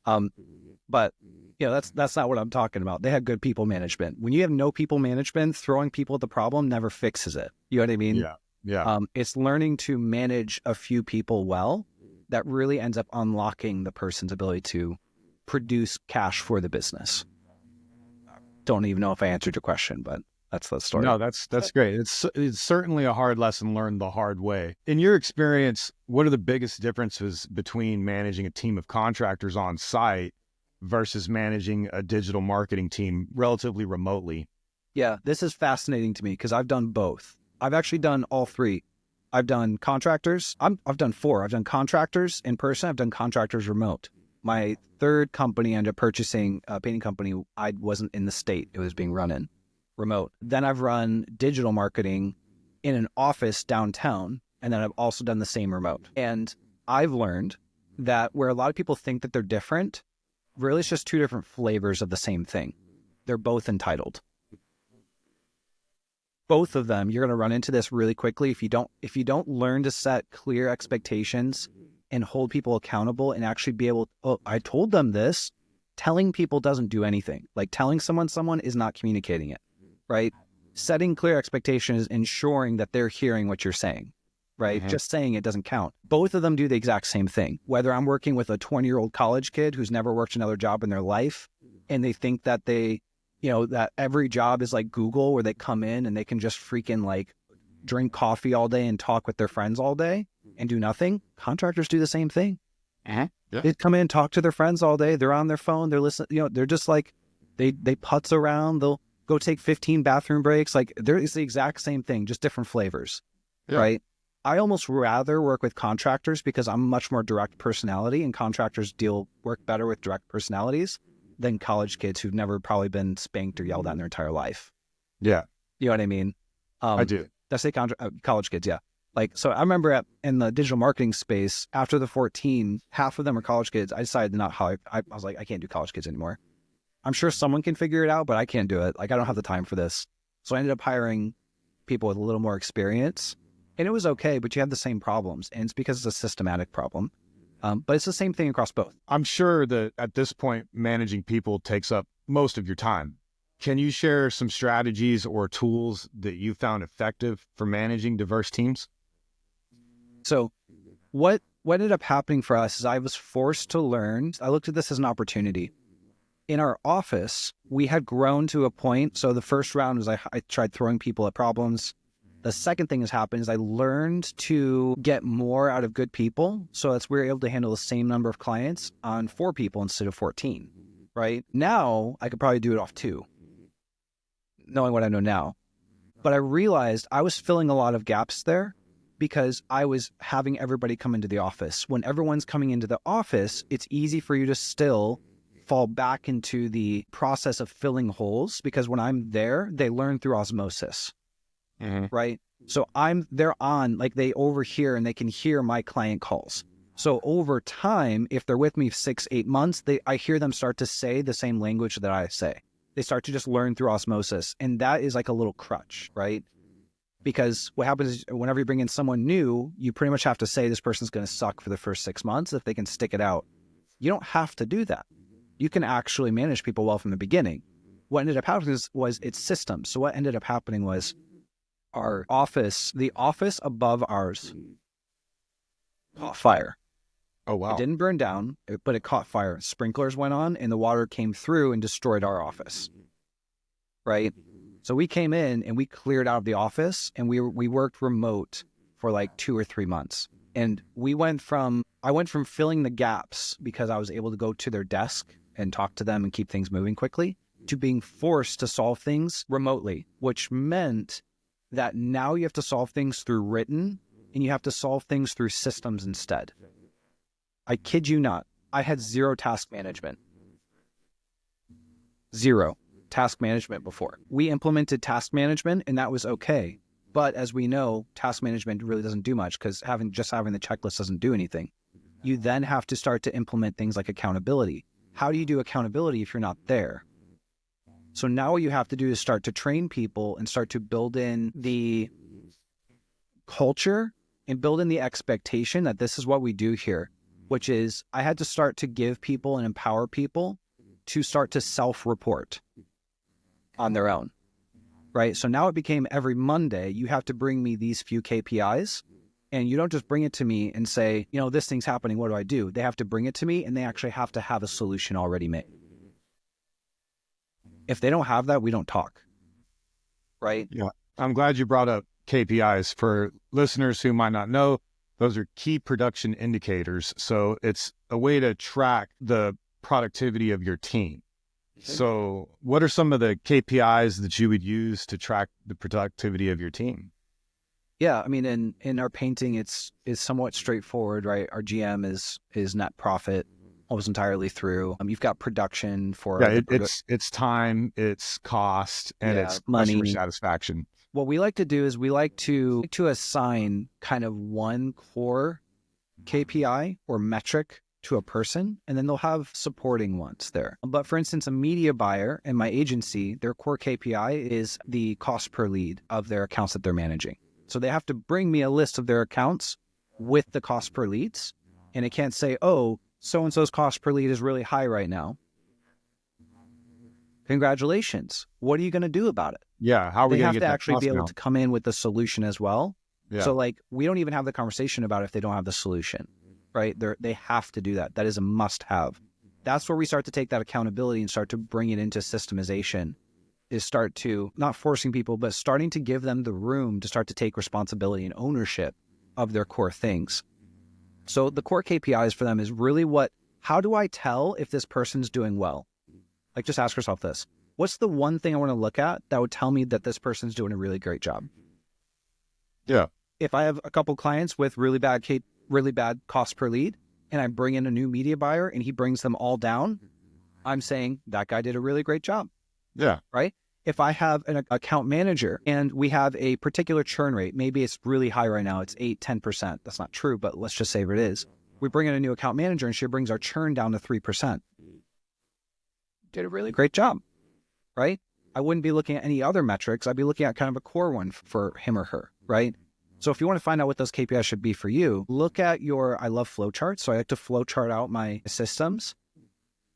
But you know, that's not what I'm talking about. They have good people management. When you have no people management, throwing people at the problem never fixes it. You know what I mean? Yeah. Yeah. It's learning to manage a few people well that really ends up unlocking the person's ability to produce cash for the business. Don't even know if I answered your question, but that's the story. No, that's great. It's certainly a hard lesson learned the hard way. In your experience, what are the biggest differences between managing a team of contractors on site versus managing a digital marketing team relatively remotely? Yeah, this is fascinating to me because I've done both. I've actually done all 3. I've done contractors. I've done 4. I've done contractors in person. I've done contractors remote. My third company ended up purchasing a painting company. I wasn't in the state it was being run in, remote. Then I've run digital marketing in an office downtown, and then I've also done the same remote. And I've learned that where a lot of people think that they're different, really it's just two different flavors of the same thing. They're both entitled. Both of them, you're going to run into this really quickly if you don't learn to set clear expectations and hold people accountable and actually be able, oh, I told them this. Telling people doesn't do anything. Like telling someone is not communicating it, right? Setting clear expectations, ensuring that they're hearing what you're saying, right? Mm-hmm. Just saying it doesn't count. Both of them do the exact same thing. Whether I'm working with a 20-year-old college kid who's never worked another job in their life, and they think that that every job is like Google, where they come in and they can just freaking like drink coffee all day and talk with their friends all day and do nothing. Contractors do the same thing. Yeah. They come in and talk to their friends all day. They're on their phone. They're listening. They're just like, they putz around. They'll go take 15 bathroom breaks. Like it's the exact same thing, just different flavors, right? I almost rather work with contractors because I'm a much more direct personality, and contractors work better with direct personalities than college kids who've never probably been spanked or yelled at in their entire life. Yeah. You know what I mean? I do. I say college kids, yeah. Like, so I remember in the digital marketing space, after the 14, half of them are college kids. I decided I was like, I can't do college kids anymore. I'm sure someone can figure it out, but I can't do it. Like, I don't have the time for this. So I ended up hiring people with a little more experience, and it was okay, but you had the same problems. And it's because it's a systematic problem. But it's the same thing across both. I'm sure that at this point, managing people takes up most of your time. Can you share some strategies or tools that you found effective for managing diverse teams? So what ended up happening for us is I was forced to learn. I looked at this as an opportunity. In our office, we had grown to a point. So the first round was I tried throwing people at problems. The second thing that's happened is I learned to get more out of good people. So that's we were able to handle the same number of clients on 4 people instead of 14, right? Now, I could probably do it off 2, knowing what I know now. But I realized I was filling a lot of gaps there because I was having everybody come into the office. When everyone's coming into the office, it's easy for you to still fall back into the process of filling holes, because when I'm there, they learn through osmosis. Mm-hmm. Right? So they're on, like they overhear and they can hear my client calls. So over time, if they're with me 6-8 months, I hear them start to say the same language that I say. They start to just learn through osmosis. And that is like a little crutch, right? Because what happens is whenever you bring in someone new, you pretty much have to say this person's going to suck for the first 6 months if they can stick it out. You don't have to do that. You can actually manage people well from the beginning. What ended up happening was its systems. So what ended up happening was the office above ours caught fire. Oh, wow. It didn't burn down, but it caught fire. Sprinklers went on and the water came through and destroyed our office. Right? So we came in and we cleared out of the office, and we worked remote for like 2 or 3 months. And I went from filling the gaps because I was able to go to their desk and talk to them and keep things moving quickly, to being forced to solve things remotely, which meant that now you have to solve things through written, and you have to solve things through systems instead. I kid you not. I had 0 task management. 0 task management before. We implemented task management, and that was okay. But as we know, task management really doesn't do much, because having the checklist doesn't do anything. You then have to start to implement things like accountability. How do you do accountability if you're not there? So now what you have to do is start to train people and start to build in the culture and build in the expectation that this is what we do here, which is I had to start to give people and empower people to start to self-report on their own, right? So now it became every Monday, you have to bring me these few KPIs, and you don't just bring it to me and say, this thing's happening, what do I do? They have to bring it to me, and they actually have to have a solution already made. If they don't have that, we don't talk, right? Yeah. I'm glad you brought up KPIs. For listeners who might not know, those are key production indicators. So it's a way to track the productivity of your team. Okay. So what are some of the KPIs that you would use to track the productivity of your team? Yeah, I mean, in our painting, it's somewhat straightforward, right? Our GM is net profit. almost entirely through. You've got production for it's time, it's cost, and it's money, customer satisfaction. What we like to do is we like to assign kind of one core KPI or metric to a person, and then they'll have supporting ones there. But for instance, a media buyer in my agency, their core KPI is the cost per lead of their accounts that they're managing. So they have to bring me a list of their accounts with the cost per leads, and it can't say, oh, so-and-so's cost per lead is really high right now. Congratulations. What are you going to do about it? Yeah, how are we going to get that? They have to actually be able to come in with the solution as well. Yeah. So like, we don't even have the conversation about it if they don't have the solution, right? They have to do that. That is a must-have. That's where we start to take that accountability and start to bring it into systemization, is start to, not forcing people, but starting to give them the room to start to take responsibility and ownership of their core things. So the core KPIs for them is really how do I tell if this person's doing well? Like, just ask yourself this. What's the one thing I want to look at that would tell me that this person's doing a really great job? Yeah. If I have a couple clients with really bad cost per lead, and I bring in a new media buyer and he brings them all down, I'm saying that guy did a really great job. Yeah. Right? If I have an account manager and we have a particular churn rate, maybe it's really high right now, it's 8-10%. That's not true, but let's just say it is. We bring in a new account manager and she brings our churn down to 3%. Did a really great job, right? I wouldn't be looking at any other metrics. I'd be looking at kind of a core one for him or her, right? So if you want to find out what those KPIs should be for you, look at I love flowcharts. So I like to flowchart out my systems.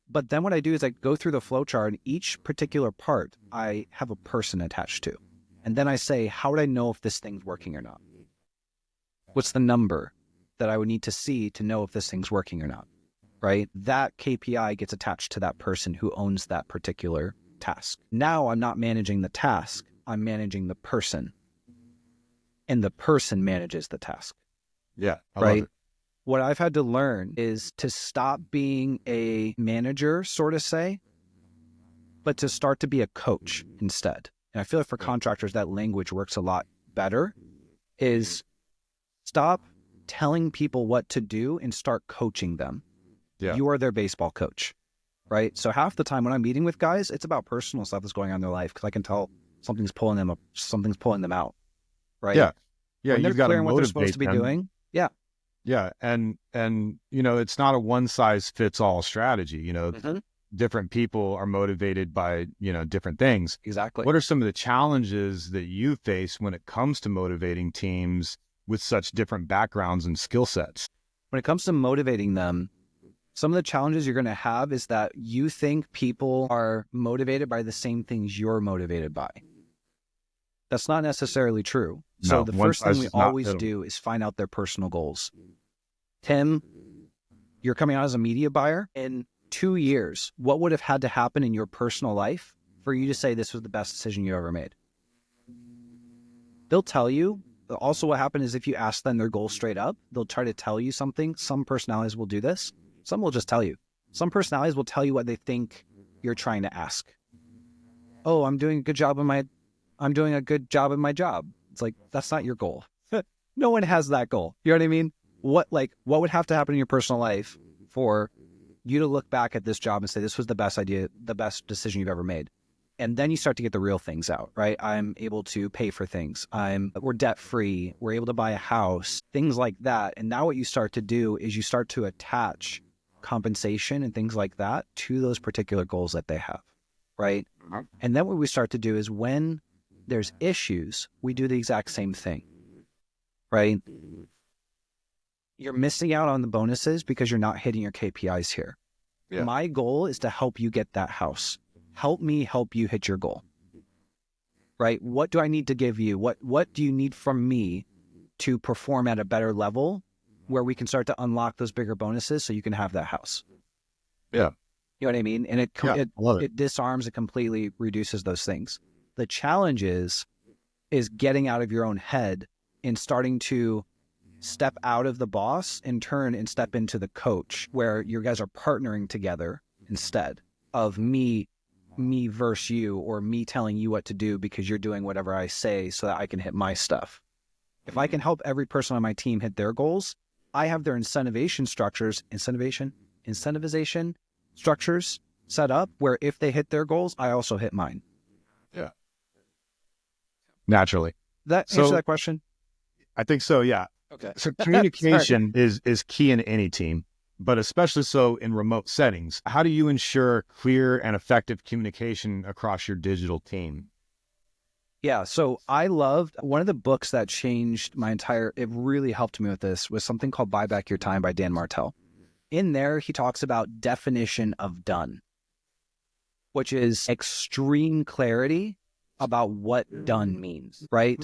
But then what I do is I go through the flowchart, and each particular part I have a person attached to. And then I say, how would I know if this thing's working or not? What's the number that I would need to see to know if this thing's working or not? Right? That KPI gets attached to that person who owns that particular task. Now I'm not managing the task, I'm managing the person. And the person manages the task. Yeah. I right? love it. What I've had to learn is to stop being a manager, sort of say, but to start to be a coach instead. And I feel like for contractors, that language works a lot better, is stop telling people what to do and start coaching them. Yeah. You are their baseball coach, right? So half the time when I'm meeting with guys, it's about personal stuff that's going on in their life, because I can tell something's pulling them up, something's pulling them out, right? Yeah. Yeah. When You've got to clear on what they're supposed to be them. doing. Yeah. Yeah. And, it's not a one size fits all strategy. Different people are motivated by, different things. Exactly. What are some of the challenges that you face when it comes to motivating teams with such different backgrounds and skill sets? When it comes to motivating them, some of the challenges you're going to have is that you think people are motivated by the same things you're motivated by. That's not necessarily true. So the first thing we always do is find out their personal goals. Tim, you're coming out as a media buyer. In 2 years, what would have had to happen in your personal life for you to say this was the best decision you ever made? They'll tell you. Also, what happened is if you ask them their goals straight up, they'll try to tell you something. Some personalities will do this. Some will just tell you. Some personalities will tell you what they think you're trying to ask. Oh, I'm doing a good job in my job. It's like, that's not your goal. No one has that goal. You know what I mean? What would have to happen in your personal life for you to look back at this job and say, this was the best idea, the best decision you've ever made? And then you start to get the real things out, right? I'm able to pay for things. We're debt free. We're able to buy a house, things like that. And now what you start to do is you start to attach compensation and things like that to those particular goals that they have, right? And then what we start to do is when there's issues, we do the exact same thing, right? You're missing out on the bonuses because you're not hitting your KPIs here. Yeah. My goal is to help you get that house. Help me help you hit your goal, right? What do I need to give you? What do you need from me to perform at a better level where we can start to unlock those bigger bonuses so you can have that house? Yeah. You know what I mean? And it disarms, it completely reduces those things. The challenge is getting out of your own head and starting to step out of the boss and turn and step into the coach, where you guys are partnering together instead of me versus you, or me telling you what to do because you're doing whatever I say so that I can hit my stuff. If I can help every person on my team hit their goals, I have their incentivization incentivization structures set up where if they hit their goals, I also hit mine. Yeah. Naturally. That answer that question? I think so, yeah. Okay. So communication is key in any team, but especially so in remote settings. How do you ensure clear and effective communication across your digital team? Yeah, so I loved one of the books that changed it really helped me with this was something called Buy Back Your Time by Dan Martell. In there, he talks about definition of done, which is extreme clarity about what done means, right?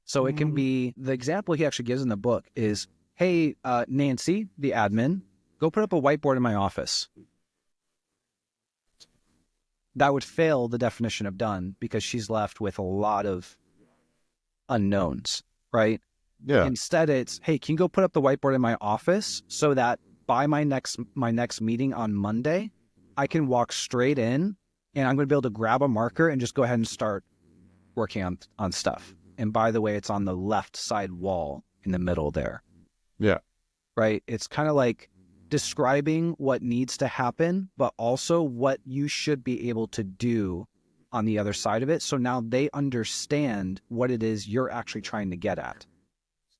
So it can be, the example he actually gives in the book is, hey, Nancy, the admin, go put up a whiteboard in my office. That would fail the definition of done because she's left with a lot of unknowns, right? Yeah. Instead, it's, hey, can you go put up the whiteboard in my office so that by my next meeting on Monday, I can walk straight in and I'm going to be able to grab a marker and just go ahead and start working on stuff. And by the way, it's on the left side wall in the middle there. Yeah. Right? It's kind of like describing what needs to happen, but also what you should be able to do on the other side of it. So now they understand what it is you're actually trying to get at.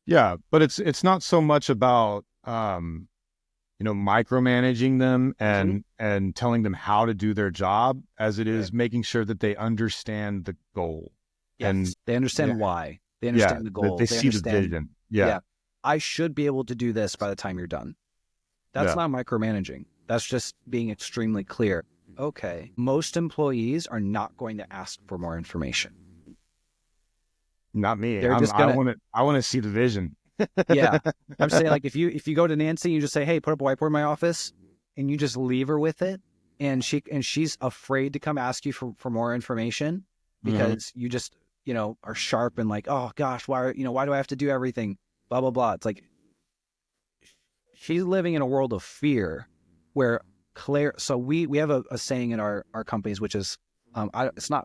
Yeah, but it's not so much about micromanaging them and telling them how to do their job as it is making sure that they understand the goal. Yes. And they understand why. They understand the goal. They see the vision. Yeah. I should be able to do this by the time you're done. That's not micromanaging. That's just being extremely clear. Okay, most employees are not going to ask for more information. Not me. I want to see the vision. Yeah. I'm saying, like, if you go to Nancy, you just say, hey, put up a whiteboard in my office, and you just leave her with it, and she's afraid to come ask you for more information because you just, are sharp and like, oh gosh, why do I have to do everything? Blah, blah, blah. It's like, she's living in a world of fear where so we have a saying in our companies, which is,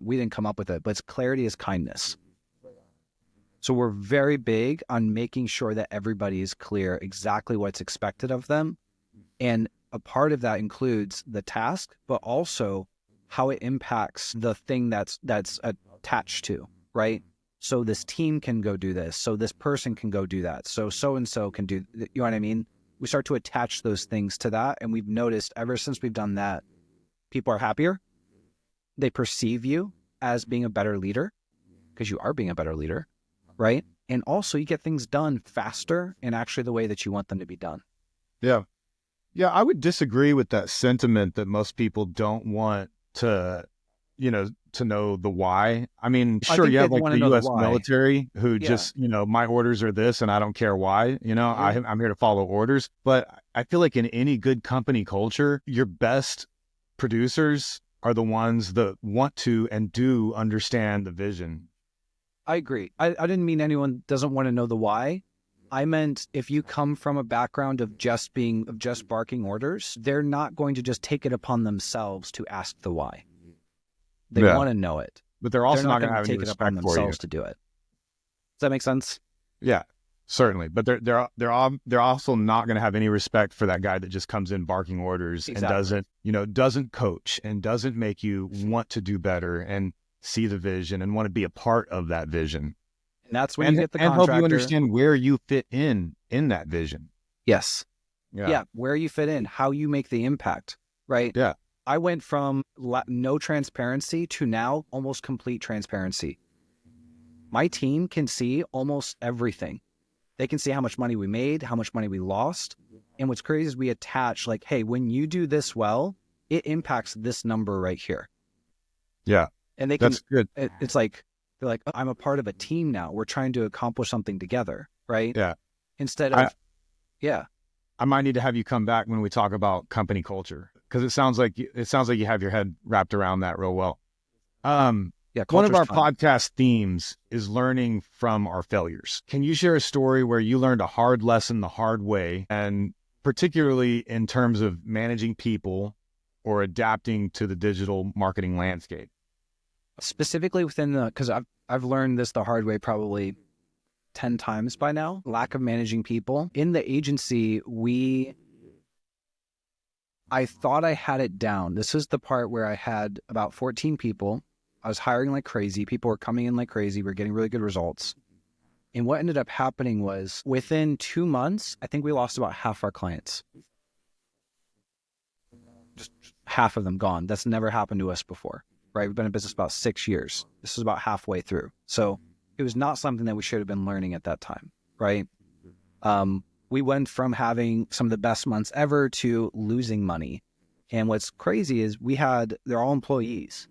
we didn't come up with it, but it's clarity is kindness. So we're very big on making sure that everybody is clear exactly what's expected of them. And a part of that includes the task, but also how it impacts the thing that's attached to, right? So this team can go do this. So this person can go do that. So-and-so can do, you know what I mean? We start to attach those things to that. And we've noticed ever since we've done that, people are happier. They perceive you as being a better leader because you are being a better leader, right? And also you get things done faster and actually the way that you want them to be done. Yeah. Yeah, I would disagree with that sentiment that most people don't want to, to know the why. I mean, sure, you have like the U.S. military who just, my orders are this and I don't care why, I'm here to follow orders. But I feel like in any good company culture, your best producers are the ones that want to and do understand the vision. I agree. I didn't mean anyone doesn't want to know the why. I meant if you come from a background of just barking orders, they're not going to just take it upon themselves to ask the why. They want to know it, but they're also not going to have any take it upon themselves to do it. Does that make sense? Yeah, certainly. But they're also not going to have any respect for that guy that just comes in barking orders and doesn't coach and doesn't make you want to do better and see the vision and want to be a part of that vision. And that's when you get the contractor. And help you understand where you fit in that vision. Yes. Yeah. Where you fit in, how you make the impact, right? Yeah. I went from no transparency to now almost complete transparency. My team can see almost everything. They can see how much money we made, how much money we lost. And what's crazy is we attach like, hey, when you do this well, it impacts this number right here. Yeah. And they can, that's good. It's like, they're like, I'm a part of a team now. We're trying to accomplish something together, right? Yeah. Instead of, I might need to have you come back when we talk about company culture because it sounds like you have your head wrapped around that real well. One of our podcast themes is learning from our failures. Can you share a story where you learned a hard lesson the hard way, and particularly in terms of managing people or adapting to the digital marketing landscape? Specifically within because I've learned this the hard way probably 10 times by now, lack of managing people. In the agency, we I thought I had it down. This is the part where I had about 14 people. I was hiring like crazy. People were coming in like crazy. We were getting really good results. And what ended up happening was within 2 months, I think we lost about half our clients. Just half of them gone. That's never happened to us before, right? We've been in business about 6 years. This is about halfway through. So it was not something that we should have been learning at that time, right? We went from having some of the best months ever to losing money. And what's crazy is they're all employees.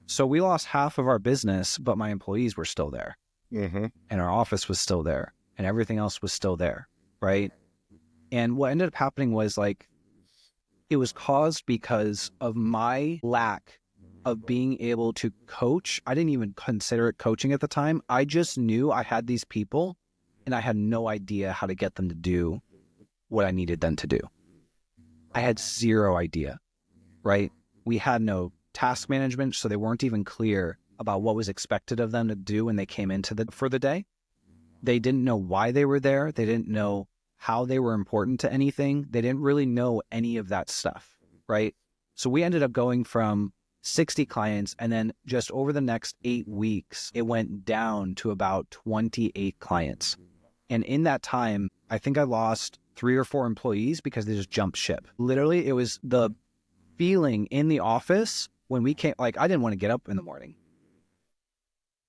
So we lost half of our business, but my employees were still there. Mm-hmm. And our office was still there. And everything else was still there, right? And what ended up happening was like, it was caused because of my lack of being able to coach. I didn't even consider it coaching at the time. I just knew I had these people and I had no idea how to get them to do what I needed them to do. I had zero idea, right? We had no task management, so they weren't even clear about what was expected of them to do when they came for the day. They didn't know why they were there. They didn't know how they were important to anything. They didn't really know any of that stuff, right? So we ended up going from 60 clients, and then just over the next 8 weeks, it went down to about 28 clients. And in that time, I think I lost 3 or 4 employees because they just jumped ship. Literally, it was the feeling in the office when we came, like, I didn't want to get up in the morning.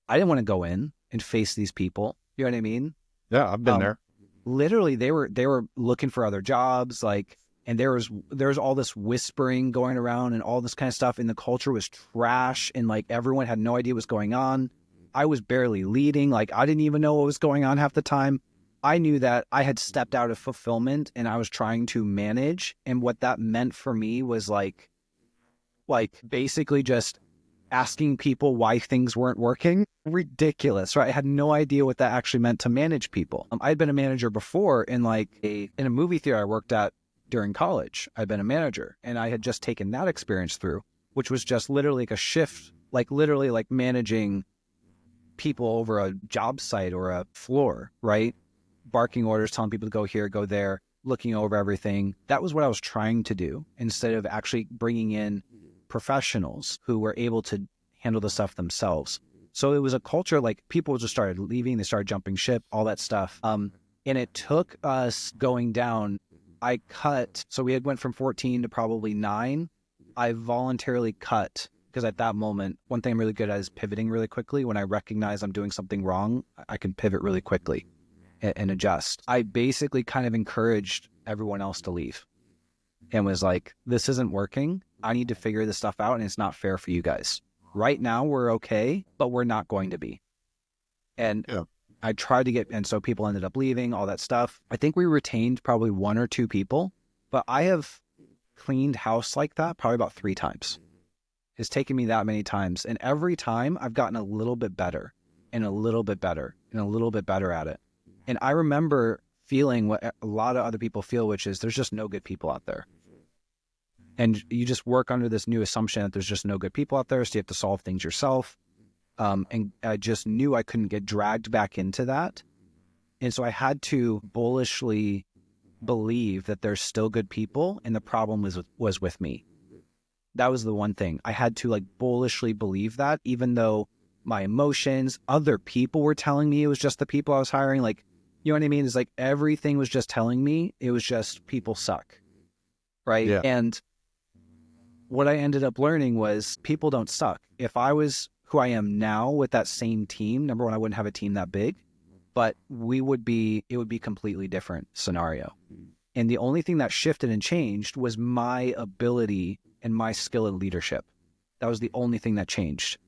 I didn't want to go in and face these people. You know what I mean? Yeah, I've been there. Literally, they were looking for other jobs, like, and there was all this whispering going around and all this kind of stuff, and the culture was trash, and like everyone had no idea what was going on. I was barely leading, like I didn't even know what was going on half the time. I knew that I had stepped out of fulfillment and I was trying to manage, and what that meant for me was like basically just asking people why things weren't working. Ridiculous, right? I had no idea what that actually meant to manage people. I'd been a manager before in a movie theater I worked at during college. I'd been a manager, and I had just taken that experience through, which was just literally like a shift, like literally like managing people over a job site or a floor, right? Barking orders, telling people to go here, go there, looking over everything. That was what I was trying to do instead of actually bringing in professionals who were able to handle the stuff themselves. So it was a culture, like people just started leaving, they started jumping ship, all that stuff. And it took us going down. I cut, so we had went from 14 to probably 9. I voluntarily cut because at that moment, one thing I'm really good at is pivoting really quickly. When I recognize I'm doing something wrong, I can pivot really quickly and adjust. I basically kind of encouraged everyone else to leave and was like, this isn't working. I need to figure this stuff out, and it's not fair for you guys. Right now, we're okay, but we're not going to be. And I tried to and so people ended up leaving, all that stuff. I think we retained probably 1 or 2 people, but I have cleaned house like that probably about 3 times. It's taken me that many times. And every time I've gotten a little bit better and a little bit better and a little bit better at it. And I remember feeling what a lot of other people feel, which is there's just no good people out there. And you just work under this new assumption that there's just no good people out there, so you have to solve things yourself. And I just knew I couldn't get dragged back into that. And so I had to bullishly believe that there's still good people, and the problem was with me. That was the one thing. I had to bullishly believe that, even though my emotions, other people were telling me it was just the people I was hiring. You know what I mean? It's like everything was just telling me it was just people suck. Right? Yeah. And what I ended up learning was people don't suck. If I was who I am now with that same team, number one, I wouldn't have a team that big, but it would be completely different scenario. And the only thing that shifted and changed was my ability and my skill in leadership. That was the only thing that changed.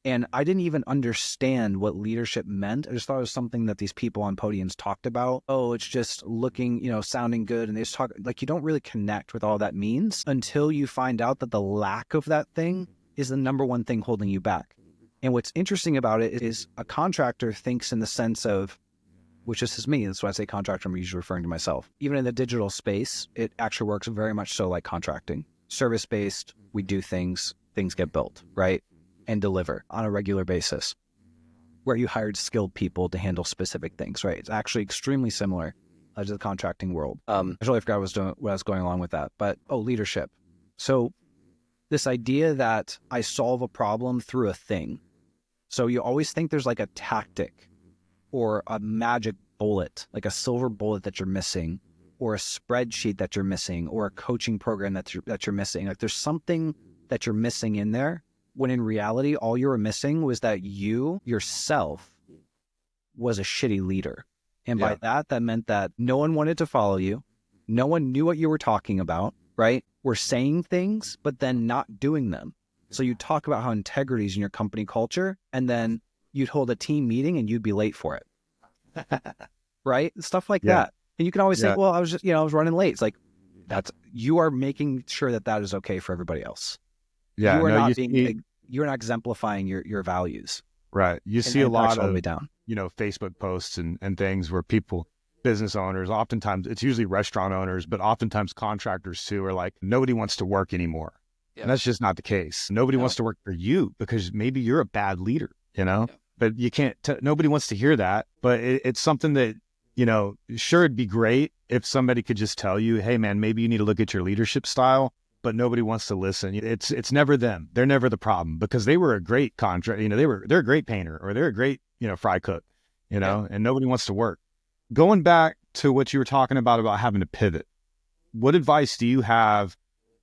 And I didn't even understand what leadership meant. I just thought it was something that these people on podiums talked about. Oh, it's just looking, sounding good. And they just talk, you don't really connect with all that means until you find out that the lack of that thing is the number one thing holding you back. And what's interesting about it is a contractor thinks in the sense of, which is me, that's why I say contractor, I'm usually referring to myself. Even in the digital space, it actually works very much so like contracting. Service-based, we do things get built, right? And deliver on a regular basis, where you hired skilled people to handle specific things, right? It's actually extremely similar. to the contracting world. I totally forgot what I was going along with that. But leadership. So this idea that I solve a problem through a thing. So you always think there's like a tactic or a magic bullet, like a silver bullet that you're missing, or a spreadsheet that you're missing, or a coaching program that you're missing. Like there's something that you're missing in there, when in reality, all you were missing was that you yourself was a shitty leader. And by that meant that no one wanted to follow you. No one knew what you were talking about, right? We're saying things, but then not doing them. So you talk about how integrity is in your company culture, and then you'd hold a team meeting and you'd be late for it. Right? Stuff like that. And you can always say, well, I was running late. It's like, you are making sure that is okay for everybody else. Yeah. You're not exemplifying your values. Right. You see a lot all the of, way down. Facebook posts and things where business owners, oftentimes it's usually restaurant owners, but oftentimes contractors too, are like, nobody wants to work anymore. Yeah. And that's just not the case. Nobody wants to work for you because maybe you're a bad leader, but you can't, nobody wants to hear that. But it's something that, sure, it'd be great if somebody could just tell you, hey man, maybe you need to look at your leadership style, but nobody wants to listen. It's never them. They're never the problem because they were a great contract, they're a great painter, or they're a great, fry cook, and nobody wants to work. Going back to what you were talking about having to pivot, what advice do you have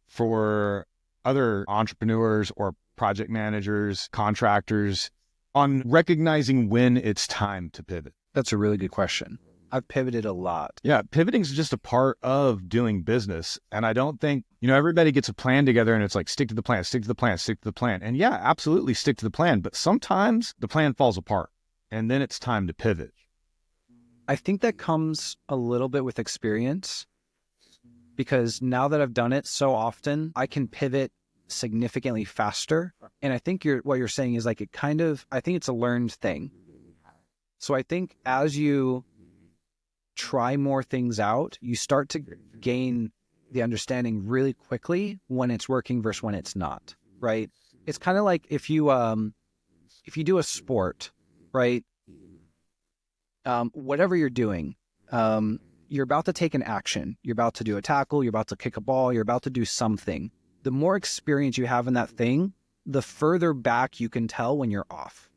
for other entrepreneurs or project managers, contractors, on recognizing when it's time to pivot? That's a really good question. I've pivoted a lot. Yeah, pivoting is just a part of doing business. And I don't think, everybody gets a plan together and it's like, stick to the plan, stick to the plan, stick to the plan. And yeah, absolutely stick to the plan. But sometimes the plan falls apart and then it's time to pivot. I think that comes a little bit with experience, because now that I've done it so often, I can pivot significantly faster. And I think what you're saying is like, I think it's a learned thing. So I think as you try more things out, you start to gain the understanding really quickly when it's working versus when it's not, right? It's kind of like if you do a sport, right? Whatever you're doing, you're about to take an action. You're about to do a tackle. You're about to kick a ball. You're about to do something. The more experience you have in that thing, the further back you can tell when you're off.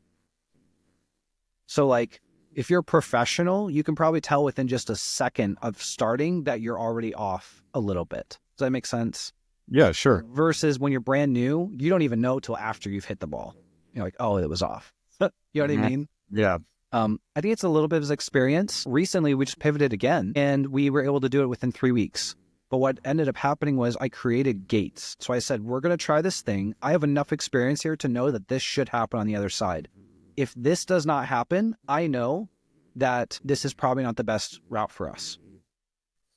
So like, if you're a professional, you can probably tell within just a second of starting that you're already off a little bit. Does that make sense? Yeah, sure. Versus when you're brand new, you don't even know till after you've hit the ball. You're like, oh, it was off. You know what I mean? Yeah. I think it's a little bit of experience. Recently, we just pivoted again, and we were able to do it within 3 weeks. But what ended up happening was I created gates. So I said, we're going to try this thing. I have enough experience here to know that this should happen on the other side. If this does not happen, I know that this is probably not the best route for us,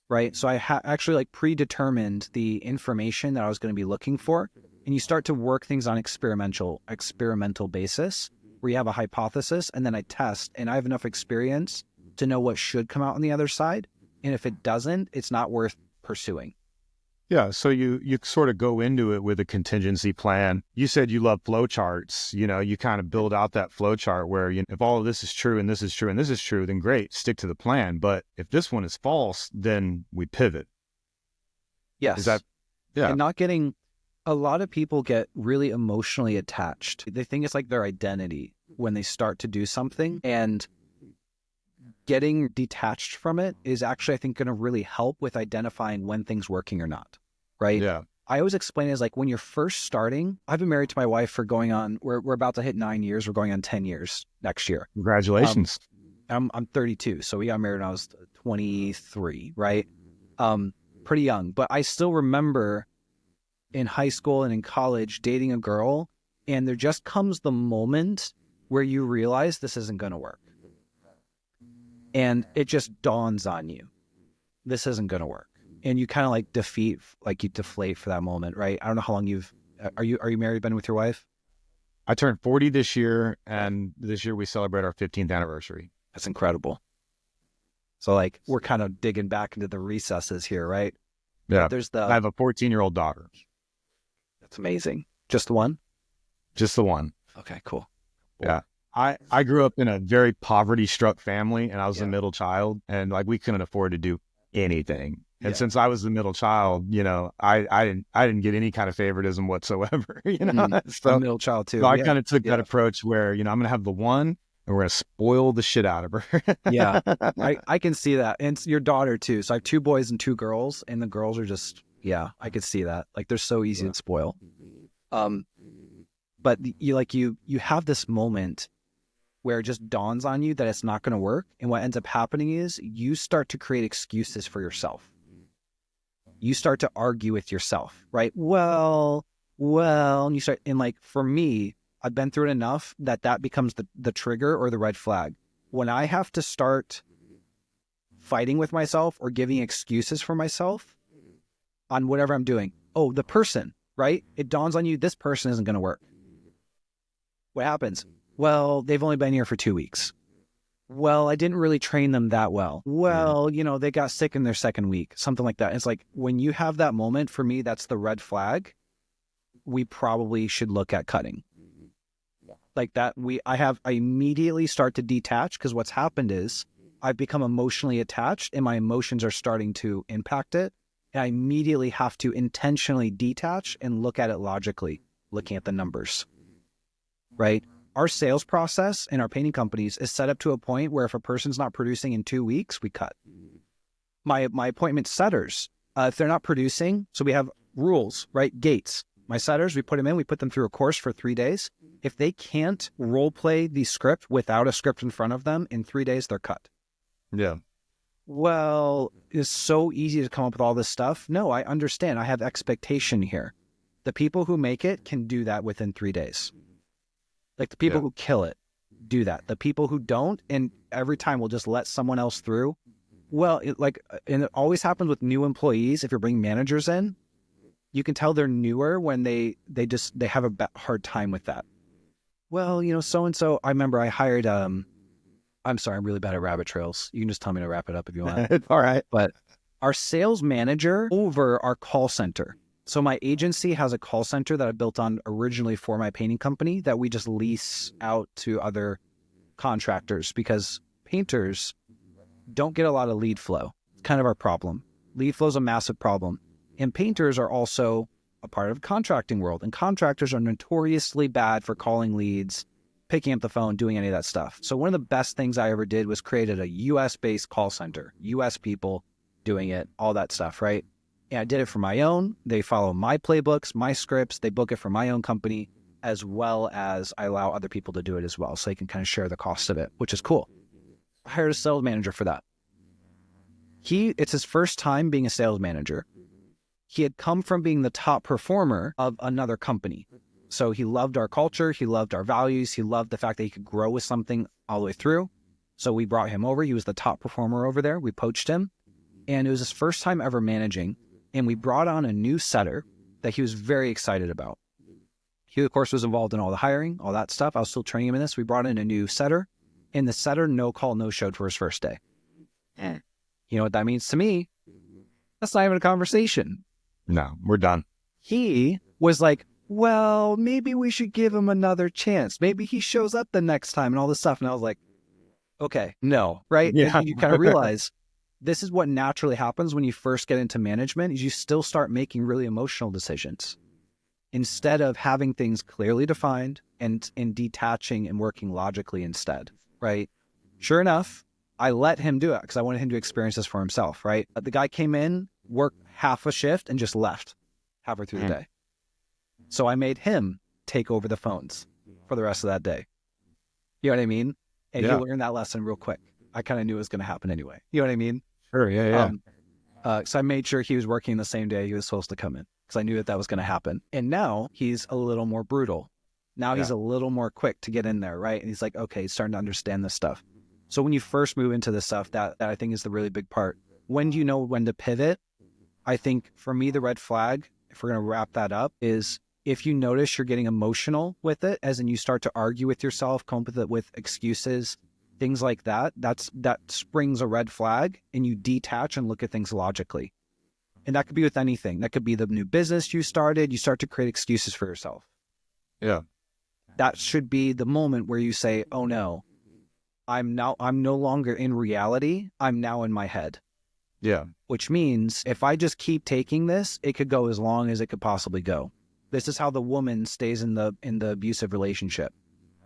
right? So I actually like predetermined the information that I was going to be looking for. And you start to work things on experimental basis, where you have a hypothesis and then I test, and I have enough experience to know what should come out on the other side. And if it doesn't, it's not worth pursuing. Yeah, so you sort of go into it with a contingency plan. You said you love flow charts. You kind of build out that flow chart where if all of this is true and this is true and this is true, then great, stick to the plan. But if this one is false, then we pivot. Yes. Is that, yeah. And not getting, a lot of people get really emotionally attached. They think it's like their identity when they start to do something, and getting detached from it is actually, I think, going to really help with identifying when things working or not, right? Yeah. I always explain it as like when you're first starting. I've been married to my wife for going on, we're about to hit 9 years. We're going on 10 years next year. Congratulations. I'm 32. So we got married when I was 23, right? Pretty young. But I still remember in high school and in college dating a girl, and there just comes the moment where you realize this isn't going to work. And it just dawns on you, this isn't going to work. And you kind of like you deflate for that moment, right? I don't know how long are you married, been with your wife? I turned 40 this year, and this year we celebrate our 15th anniversary. That's incredible. So like, we're kind of digging back into the recesses here, right? Yeah. I have a 14-year-old daughter. That's amazing. Just the one? Just the one. Okay, cool. Yeah. I grew up in a very poverty-struck family, and I was the middle child, and like we couldn't afford to do anything. And since I was the middle child, you know, I didn't get any kind of favoritism whatsoever. You know, I'm a middle child too. so I kind of took that approach where, you know, I'm gonna have the one, and we're gonna spoil the shit out of her. Yeah, I can see that. And it's your daughter too. So I have 2 boys and 2 girls, and the girls are just, I could see that. Like they're so easy to spoil. But you have this moment where it just dawns on you that it's not going to work. And what ends up happening is you start to create excuses for yourself. You start to argue with yourself, right? Well, and you start, and like for me, I've been through it enough that becomes the trigger or the red flag. When I have to start fighting with myself or giving excuses for myself on whatever I'm doing. Oh, the person, right? It dawns on you, this person isn't going to work. What happens? Well, they've only been here for 2 weeks. Well, I didn't really train them that well. Well, you know, they got sick in their second week, something like that. It's like when you have that moment, for me, that's the red flag. We probably should look at cutting. Like that, I immediately start to detach because what's happened is I've become emotionally attached and my emotions are starting to impact it. And I immediately have to intentionally detach and look at it logically, looking at the numbers, right? Our sales process in our painting companies is set up to a point where if a person's not producing in 2 weeks, we cut. My appointment setters, if they're not producing, so we have rules, right? Gates. My setters, we put them in, we put them through a course for 3 days. If they can't role play the script without a script in front of them, in 3 days, they're cut. Yeah. Well, it's so easy to come up with all this stuff. No, I understand. I have expectation here. The people who make it can do that within 3 days. Like the people who kill it, do that. The people who don't, and every time we'll just let someone else through. Well, and it always happens with new employees. If you're bringing managers in, you can tell they're newer when they have a hard time with that. Well, you know, so-and-so, I remember I hired, I'm sorry, I'm really bad at rabbit trails. You can just tell me to wrap it up if you want. It's all right. But our sales manager over our call center. So my agency has a call center that I built on originally for my painting company that we just lease out to other contractors because painters don't get a lot of lead flow. It's kind of our problem. Lead flow is a massive problem. And painters are also a part of the contracting world. And contractors are notoriously bad for calling leads, picking up the phone, doing any of that stuff. So one of the best things I ever did was created a US-based call center, US people doing it, all that stuff, right? And I did it for my own. They follow my playbooks, my scripts. They book it for my own company, as well as I allow other people to do it as well. So they can kind of share the cost of it, which is cool. I hired a sales manager for that. It's his first time being a sales manager. He had come from being the top performer of another company. So he loved our culture. He loved our values. He loved the fact that he could grow with something all the way through. So we brought him over. He was the top performer over there. We poached him. And it was his first time ever managing. And we brought on a new setter that he was very excited about. He, of course, was involved in all the hiring, all that stuff. I was still training him in this. We brought in a new setter, and the setter no call, no showed for his first day. You know what that means to me? That's not even a conversation. No, we're done. He was like, well, maybe we should give him another chance. Maybe he shows up the next time and all this stuff. And I was like, okay, no, right? Yeah. And you kind of realize this is what naturally happens when you first get into management is you still start making really emotional decisions instead of having things clearly defined and detaching and working logically instead, right? Sure enough, I let him do it because I wanted him to experience this for himself, right? The guy came in, worked half a shift and just left halfway through the day. So I made him take over the phones for the rest of that day. You know what I mean? And he learned that lesson real quick. I kind of knew it was going to happen anyway. You know what I mean? Sure, yeah. So I made sure he was working the same day he was supposed to come in because I knew that was going to happen. And now he's a little more brutal. Now he's a little more quick to get in there, right? And he's like, okay, he's starting to understand this stuff. So when you first move into this stuff, that I think is the really big part. When do you know when to pivot? I think for me, the red flag, if we're going to wrap that up, is if you notice you're getting emotional with it, as in you start to argue with yourself, come up with it with excuses, things like that, that springs a red flag and you detach and look at things logically. And that could be with anything. That could be the new business you started. You start to create excuses for yourself. Yeah. that should be the moment where you say, oh no, I'm no longer in reality. I'm now in my head. Yeah. Which means if I just keep taking this, it could go as long as it could possibly go. This is how the woman stays in the abusive relationship,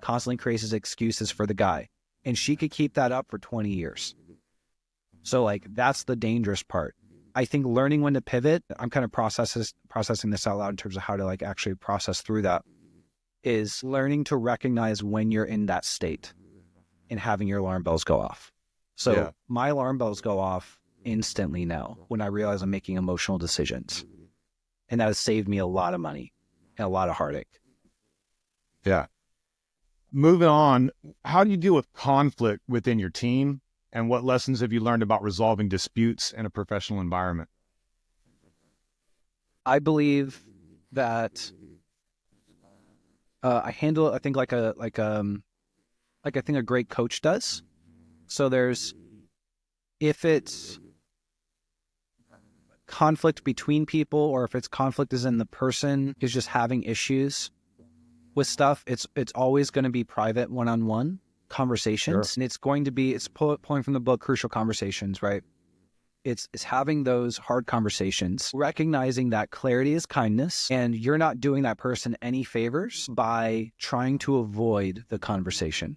constantly creates excuses for the guy. And she could keep that up for 20 years. So like, that's the dangerous part. I think learning when to pivot, I'm kind of processing this out loud in terms of how to like actually process through that, is learning to recognize when you're in that state and having your alarm bells go off. So my alarm bells go off instantly now when I realize I'm making emotional decisions. And that has saved me a lot of money and a lot of heartache. Yeah. Moving on, how do you deal with conflict within your team? And what lessons have you learned about resolving disputes in a professional environment? I believe that I handle it, I think, like I think a great coach does. So if it's conflict between people, or if it's conflict is in the person is just having issues with stuff, it's always going to be private, one-on-one conversations. Sure. And it's pulling from the book, Crucial Conversations, right? It's having those hard conversations, recognizing that clarity is kindness, and you're not doing that person any favors by trying to avoid the conversation.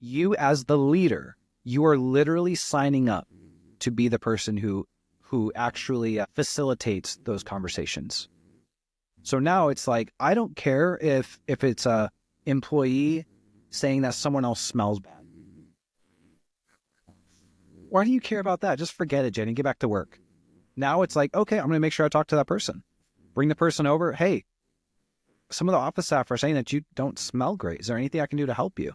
You as the leader, you are literally signing up to be the person who actually facilitates those conversations. So now it's like, I don't care if it's a employee saying that someone else smells bad. Why do you care about that? Just forget it, Jenny. Get back to work. Now it's like, okay, I'm going to make sure I talk to that person. Bring the person over. Hey, some of the office staff are saying that you don't smell great. Is there anything I can do to help you?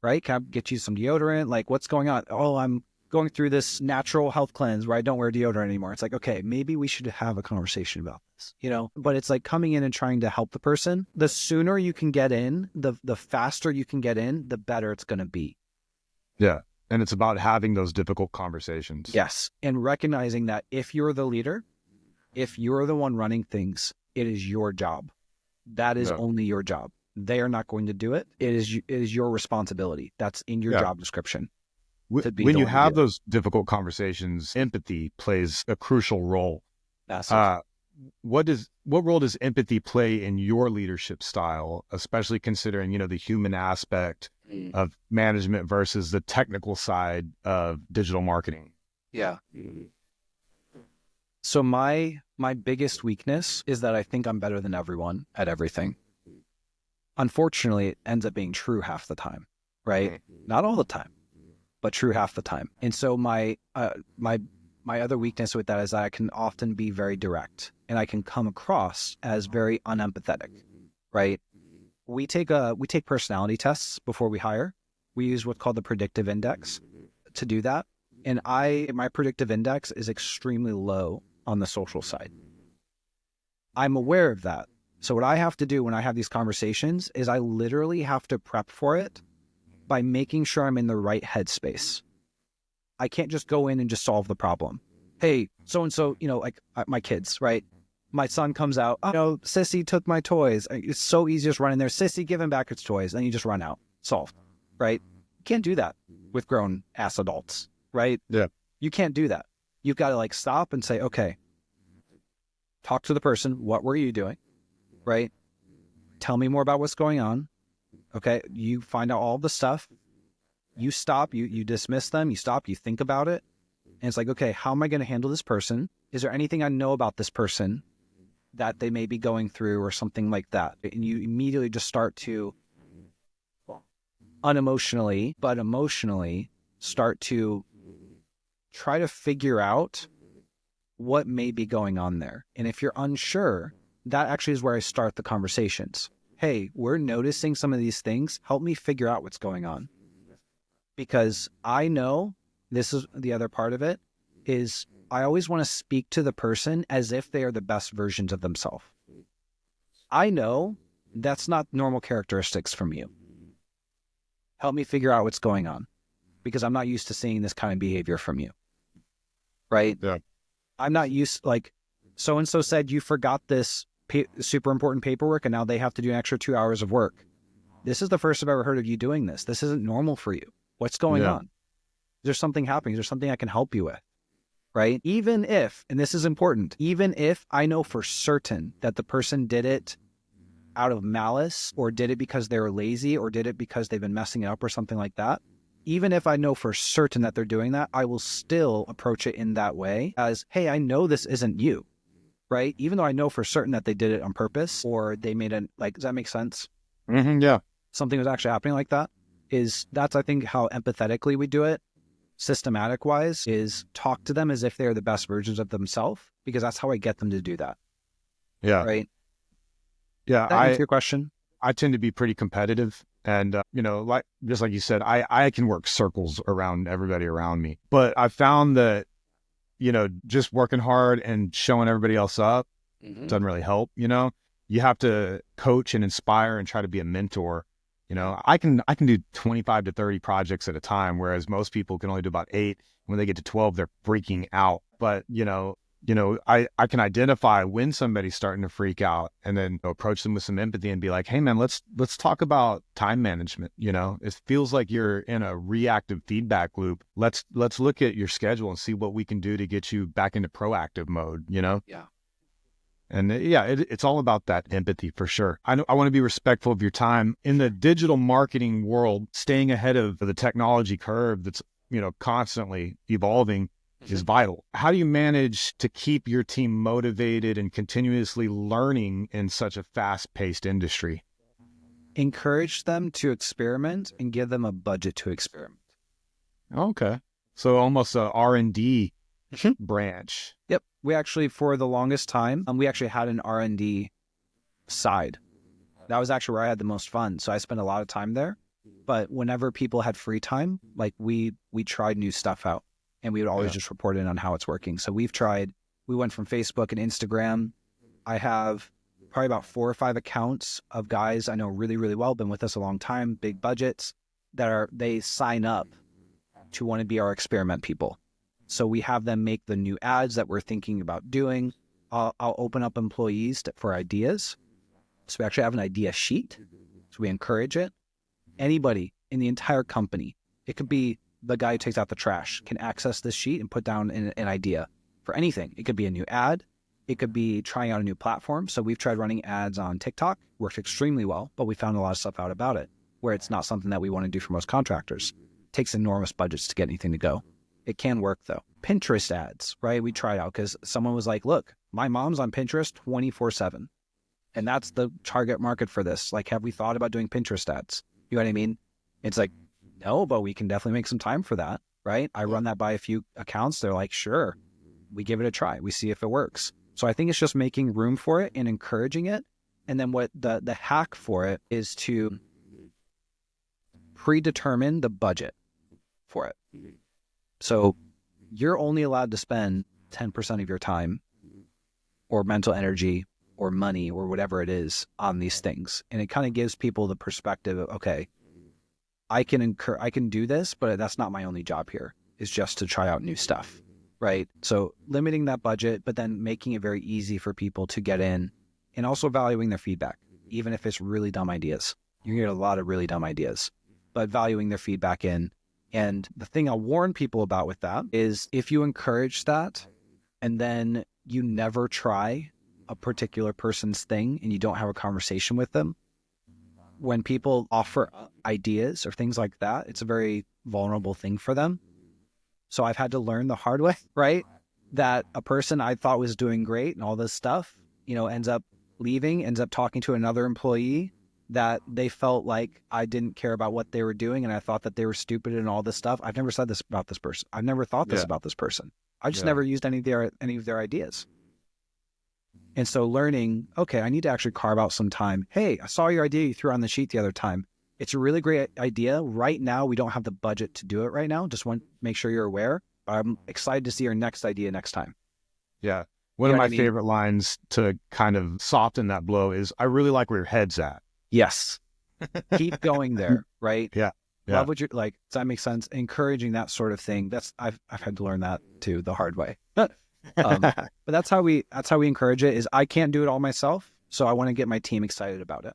Right? Can I get you some deodorant? Like, what's going on? Oh, I'm going through this natural health cleanse where I don't wear deodorant anymore. It's like, okay, maybe we should have a conversation about this, but it's like coming in and trying to help the person. The sooner you can get in, the faster you can get in, the better it's going to be. Yeah. And it's about having those difficult conversations. Yes. And recognizing that if you're the leader, if you're the one running things, it is your job. That is only your job. They are not going to do it. It is your responsibility. That's in your job description. When you have those difficult conversations, empathy plays a crucial role. What role does empathy play in your leadership style, especially considering, the human aspect of management versus the technical side of digital marketing? Yeah. So my biggest weakness is that I think I'm better than everyone at everything. Unfortunately, it ends up being true half the time, right? Not all the time, but true half the time. And so my other weakness with that is that I can often be very direct and I can come across as very unempathetic, right? We take personality tests before we hire. We use what's called the predictive index to do that. And my predictive index is extremely low on the social side. I'm aware of that. So what I have to do when I have these conversations is I literally have to prep for it by making sure I'm in the right headspace. I can't just go in and just solve the problem. Hey, so-and-so, like my kids, right? My son comes out, Sissy took my toys. It's so easy just run in there. Sissy, give him back its toys. Then you just run out. Solved, right? You can't do that with grown-ass adults, right? Yeah. You can't do that. You've got to stop and say, okay, talk to the person. What were you doing, right? Tell me more about what's going on. Okay, you find out all the stuff. You stop, you dismiss them, you stop, you think about it. And it's like, okay, how am I going to handle this person? Is there anything I know about this person that they may be going through or something like that? And you immediately just start to unemotionally, but emotionally start to try to figure out what may be going on there. And if you're unsure, that actually is where I start the conversations. Hey, we're noticing some of these things. Help me figure out what's going on. Because I know, this is the other part of it, is I always want to speak to the person as if they are the best versions of themselves. I know that's not normal characteristics from you. Help me figure out what's going on, because I'm not used to seeing this kind of behavior from you. Right? Yeah. I'm not used, like, so-and-so said you forgot this super important paperwork and now they have to do an extra 2 hours of work. this is the first I've ever heard of you doing this. This isn't normal for you. What's going on? Is there something happening? Is there something I can help you with? Right? Even if, and this is important, even if I know for certain that the person did it out of malice or did it because they were lazy or did it because they've been messing it up or something like that, even if I know for certain that they're doing that, I will still approach it in that way as, hey, I know this isn't you, right? Even though I know for certain that they did it on purpose or they made it, like, does that make sense? Yeah. Something was actually happening like that. That's, I think, how empathetically we do it, systematic wise, is talk to them as if they're the best versions of themselves, because that's how I get them to do that. Yeah. Right. Yeah. That answer your question? I tend to be pretty competitive. And, like, just like you said, I can work circles around everybody around me. But I found that, just working hard and showing everybody else up doesn't really help. You have to coach and inspire and try to be a mentor. I can do 25 to 30 projects at a time, whereas most people can only do about 8. When they get to 12, they're freaking out. But, I can identify when somebody's starting to freak out and then approach them with some empathy and be like, hey man, let's talk about time management. It feels like you're in a reactive feedback loop. Let's look at your schedule and see what we can do to get you back into proactive mode, Yeah. And it's all about that empathy for sure. I want to be respectful of your time. In the digital marketing world, staying ahead of the technology curve that's, constantly evolving is vital. How do you manage to keep your team motivated and continuously learning in such a fast-paced industry? Encourage them to experiment and give them a budget to experiment. Okay. So almost a R&D branch. Yep. We actually, for the longest time, we actually had an R&D side. That was actually where I had the most fun. So I spent a lot of time there. But whenever people had free time, like we tried new stuff out and we would always just report in on how it's working. So we went from Facebook and Instagram. I have probably about 4 or 5 accounts of guys I know really, really well, been with us a long time, big budgets, they sign up to want to be our experiment people. So we have them make the new ads that we're thinking about doing. I'll open up employees for ideas. So we actually have an idea sheet. So we encourage it. Anybody in the entire company, it could be the guy who takes out the trash, can access this sheet and put down an idea for anything. It could be a new ad. It could be trying out a new platform. So we've tried running ads on TikTok, worked extremely well, but we found a lot of stuff out about it where it's not something that we want to do for most contractors. It takes enormous budgets to get anything to go. It can work though. Pinterest ads, right? We tried out because someone was like, look, my mom's on Pinterest 24/7. And that's the target market for this. Like, have we thought about doing Pinterest ads? You know what I mean? It's like, no, but we can definitely make some time for that, right? I run that by a few accounts. They're like, sure, we give it a try. We see if it works. So I think it's just making room for it and encouraging it. And then what the hack for it is to predetermine the budget for it. So you're only allowed to spend 10% of your time or mental energy or money or whatever it is on these things. And it kind of gives people the perspective of, okay, I can do this, but that's not my only job here, is just to try out new stuff, right? So limiting that budget, but then making it very easy for people to get in and also valuing their feedback, even if it's really dumb ideas. You get a lot of really dumb ideas, but valuing their feedback in. And the thing I'll warn people about with that is if you encourage that and then you never try a particular person's thing and you don't have a conversation with them, when people offer ideas or things like that, it's a very vulnerable thing for them. So I've had to learn the hard way, right? That a person I thought was doing great and all this stuff, ends up leaving, ends up talking to another employee that they felt like I didn't care about what they were doing and I thought that they were stupid and all this stuff. I've never said this about this person. I've never thought this about this person. I just never used any of their ideas. And so learning, okay, I need to actually carve out some time. Hey, I saw your idea you threw on the sheet the other time. It's a really great idea. Right now, we don't have the budget to do it right now. Just want to make sure you're aware. I'm excited to see your next idea next time. Yeah. One of my favorite lines to kind of soften that blow is, I really like where your head's at. Yes. Keep going there, right? Yeah. Love what you're like. Does that make sense? Encouraging that sort of thing. I've had to learn that too, the hard way. But that's how we encourage it. Is I can't do it all myself, so I want to get my team excited about it.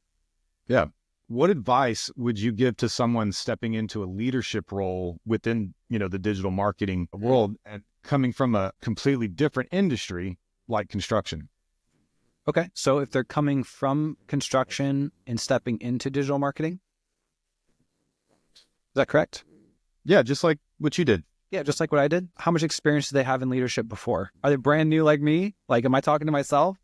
Yeah. what advice would you give to someone stepping into a leadership role within, the digital marketing world and coming from a completely different industry like construction? Okay. So if they're coming from construction and stepping into digital marketing, is that correct? Yeah, just like what you did. Yeah, just like what I did. How much experience do they have in leadership before? Are they brand new like me? Like, am I talking to myself?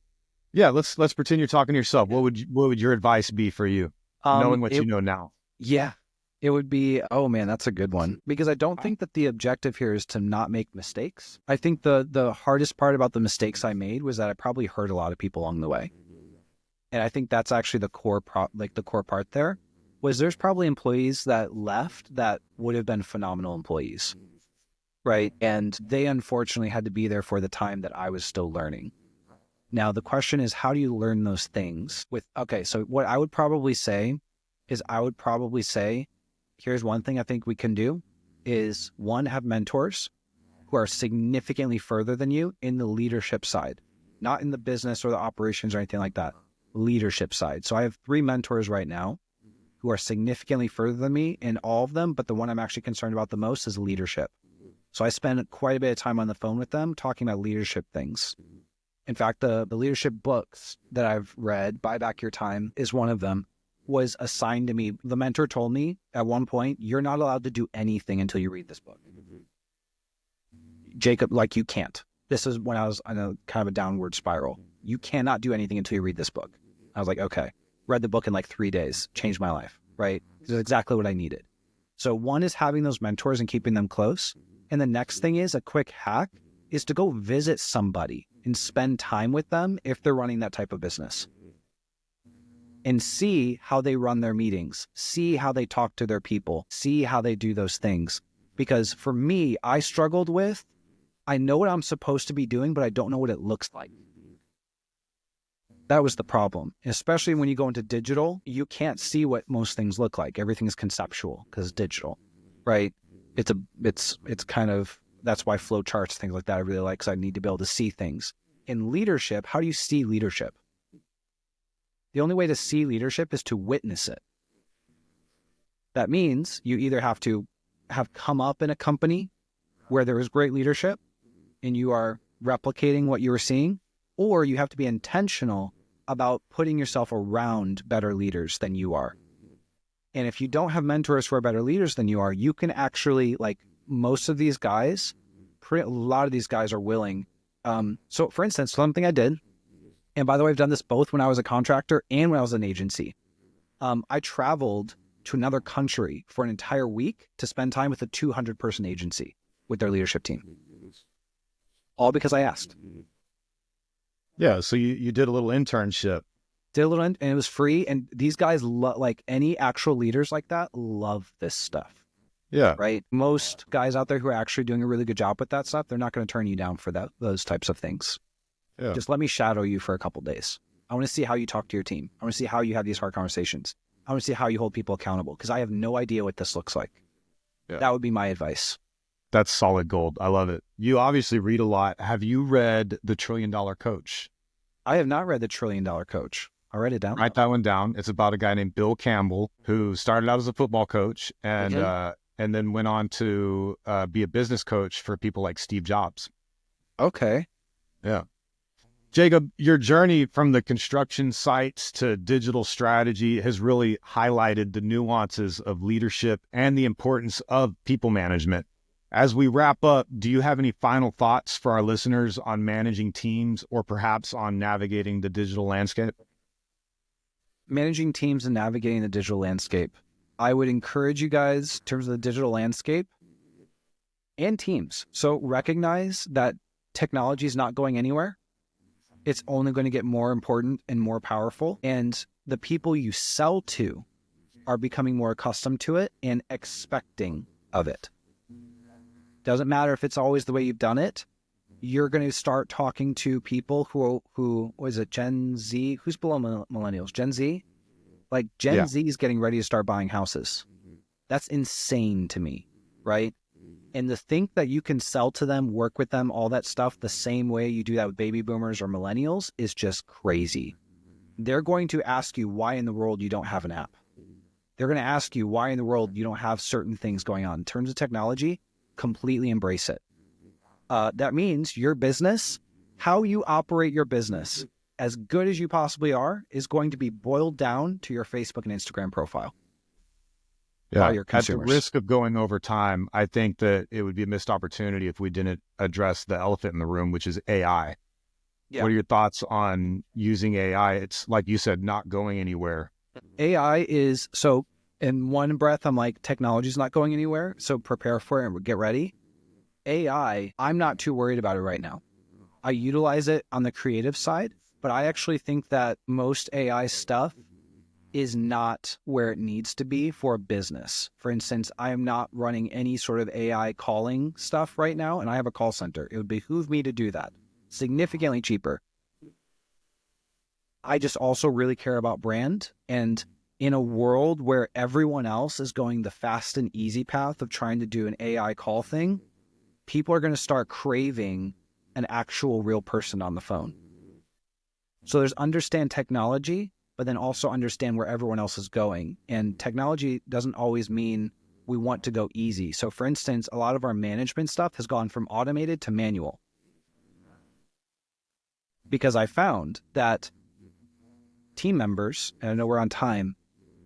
Yeah, let's pretend you're talking to yourself. What would your advice be for you, knowing what you know now? Yeah, it would be, oh man, that's a good one. Because I don't think that the objective here is to not make mistakes. I think the hardest part about the mistakes I made was that I probably hurt a lot of people along the way. And I think that's actually the core part there was there's probably employees that left that would have been phenomenal employees. Right. And they unfortunately had to be there for the time that I was still learning. Now, the question is, how do you learn those things so what I would probably say is here's one thing I think we can do is one, have mentors who are significantly further than you in the leadership side, not in the business or the operations or anything like that, leadership side. So I have 3 mentors right now who are significantly further than me in all of them. But the one I'm actually concerned about the most is leadership. So I spend quite a bit of time on the phone with them talking about leadership things. In fact, the leadership books that I've read, Buy Back Your Time is one of them, was assigned to me. The mentor told me at one point, you're not allowed to do anything until you read this book. Jacob, like you can't. This is when I was on a kind of a downward spiral. You cannot do anything until you read this book. I was like, okay. Read the book in like 3 days, changed my life, right? This is exactly what I needed. So one is having those mentors and keeping them close. And the next thing is a quick hack is to go visit somebody and spend time with them if they're running that type of business. And see how they run their meetings, see how they talk to their people, see how they do those things. Because for me, I struggled with, I know what I'm supposed to be doing, but I don't know what it looks like. That was the problem. Especially when you go into digital, you can't see what most things look like. Everything is conceptual because it's digital, right? It's kind of, that's why flow charts, things like that I really like, because I need to be able to see things. In leadership, how do you see leadership? The only way to see leadership is to witness it. That means you either have to have come up in a company where there is great leadership and you are replicating what you were seeing, or you have to be intentional about putting yourself around better leaders than you are. And if you don't have mentors who are better leaders than you are, you can actually, like most of these guys, a lot of these guys are willing. So for instance, something I did, and by the way, I've done this both when I was a contractor and when I was an agency. I traveled to another country for an entire week to spend time with a 200-person agency with their leadership team. All because I asked. Yeah, so you did a little internship. And it was free. And these guys, like any actual leaders like that, love this stuff. Yeah. Right? Most guys out there who are actually doing a really good job with that stuff, they're not going to turn you down for those types of things. Yeah. Just let me shadow you for a couple days. I want to see how you talk to your team. I want to see how you have these hard conversations. I want to see how you hold people accountable, because I have no idea what this looks like. Yeah. That would be my advice. That's solid gold. I love it. You obviously read a lot. Have you read The $1 Trillion Coach? I have not read The $1 Trillion Coach. I'll write it down. Write that one down. It's about a guy named Bill Campbell who started out as a football coach and then went on to be a business coach for people like Steve Jobs. Okay. Yeah. Jacob, your journey from the construction sites to digital strategy has really highlighted the nuances of leadership and the importance of people management. As we wrap up, do you have any final thoughts for our listeners on managing teams or perhaps on navigating the digital landscape? Managing teams and navigating the digital landscape. I would encourage you guys in terms of the digital landscape and teams. So recognize that technology is not going anywhere. It's only going to get more important and more powerful. And the people you sell to are becoming more accustomed to it and expecting of it. Doesn't matter if it's always the way you've done it. You're going to start talking to people who was it Gen Z? Who's below millennials? Gen Z? Like Gen Z is getting ready to start buying houses. That's insane to me, right? And to think that you can sell to them, work with them, all that stuff the same way you do that with baby boomers or millennials is just crazy. They're going to ask you why in the world you don't have an app. They're going to ask you why in the world you don't have certain things going on. In terms of technology, completely embrace it. That means your business, how you operate your business, as good as you possibly are, is going to be boiled down to your Facebook and Instagram profile. Yeah, Your at the consumers. risk of going over time, I think that it would be a missed opportunity if we didn't address the elephant in the room, which is AI. Yeah. What are your thoughts on using AI? It's like you said, not going anywhere. AI is, so in one breath, I'm like, technology's not going anywhere, so prepare for it and get ready. AI, I'm not too worried about it right now. I utilize it on the creative side, but I actually think that most AI stuff is not where it needs to be for a business. For instance, I am not running any sort of AI calling stuff right now, and I have a call center. It would behoove me to do that. Significantly cheaper. I just also really care about brand, and in a world where everyone else is going the fast and easy path of trying to do an AI call thing, people are going to start craving an actual real person on the phone. So there's understand technology, but then also understand where everyone else is going. And technology doesn't always mean we want to go easy. So for instance, a lot of our management stuff has gone from automated to manual. Because I found that team members, and I know we're on time,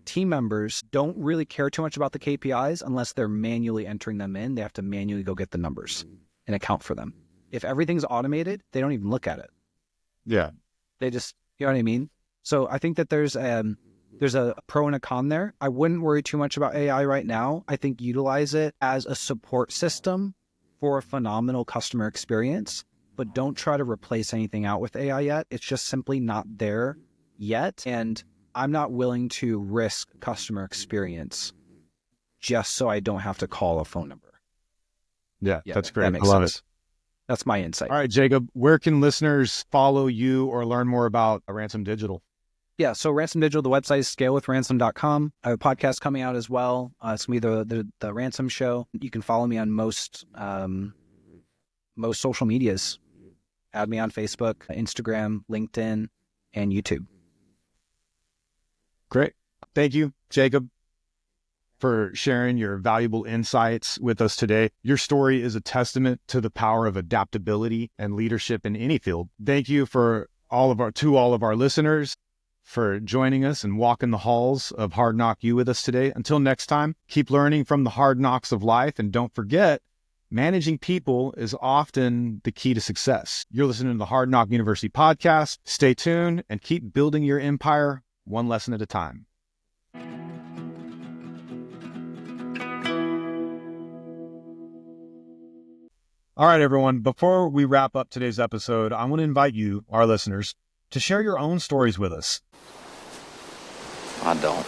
team members don't really care too much about the KPIs unless they're manually entering them in. They have to manually go get the numbers and account for them. If everything's automated, they don't even look at it. Yeah. They just, you know what I mean? So I think that there's a pro and a con there. I wouldn't worry too much about AI right now. I think utilize it as a support system for a phenomenal customer experience, but don't try to replace anything out with AI yet. It's just simply not there yet. And I'm not willing to risk customer experience just so I don't have to call a phone number. Yeah, that's great. That makes I love sense. it. That's my insight. All right, Jacob, where can listeners follow you or learn more about Ransom Digital? Yeah, so Ransom Digital, the website is scalewithransom.com. I have a podcast coming out as well. It's going to be the Ransom Show. You can follow me on most social medias. Add me on Facebook, Instagram, LinkedIn, and YouTube. Great. Thank you, Jacob, for sharing your valuable insights with us today. Your story is a testament to the power of adaptability and leadership in any field. Thank you to all of our listeners for joining us and walking the halls of Hard Knock U with us today. Until next time, keep learning from the hard knocks of life, and don't forget, managing people is often the key to success. You're listening to the Hard Knock University podcast. Stay tuned and keep building your empire one lesson at a time. All right, everyone. Before we wrap up today's episode, I want to invite you, our listeners, to share your own stories with us. I don't.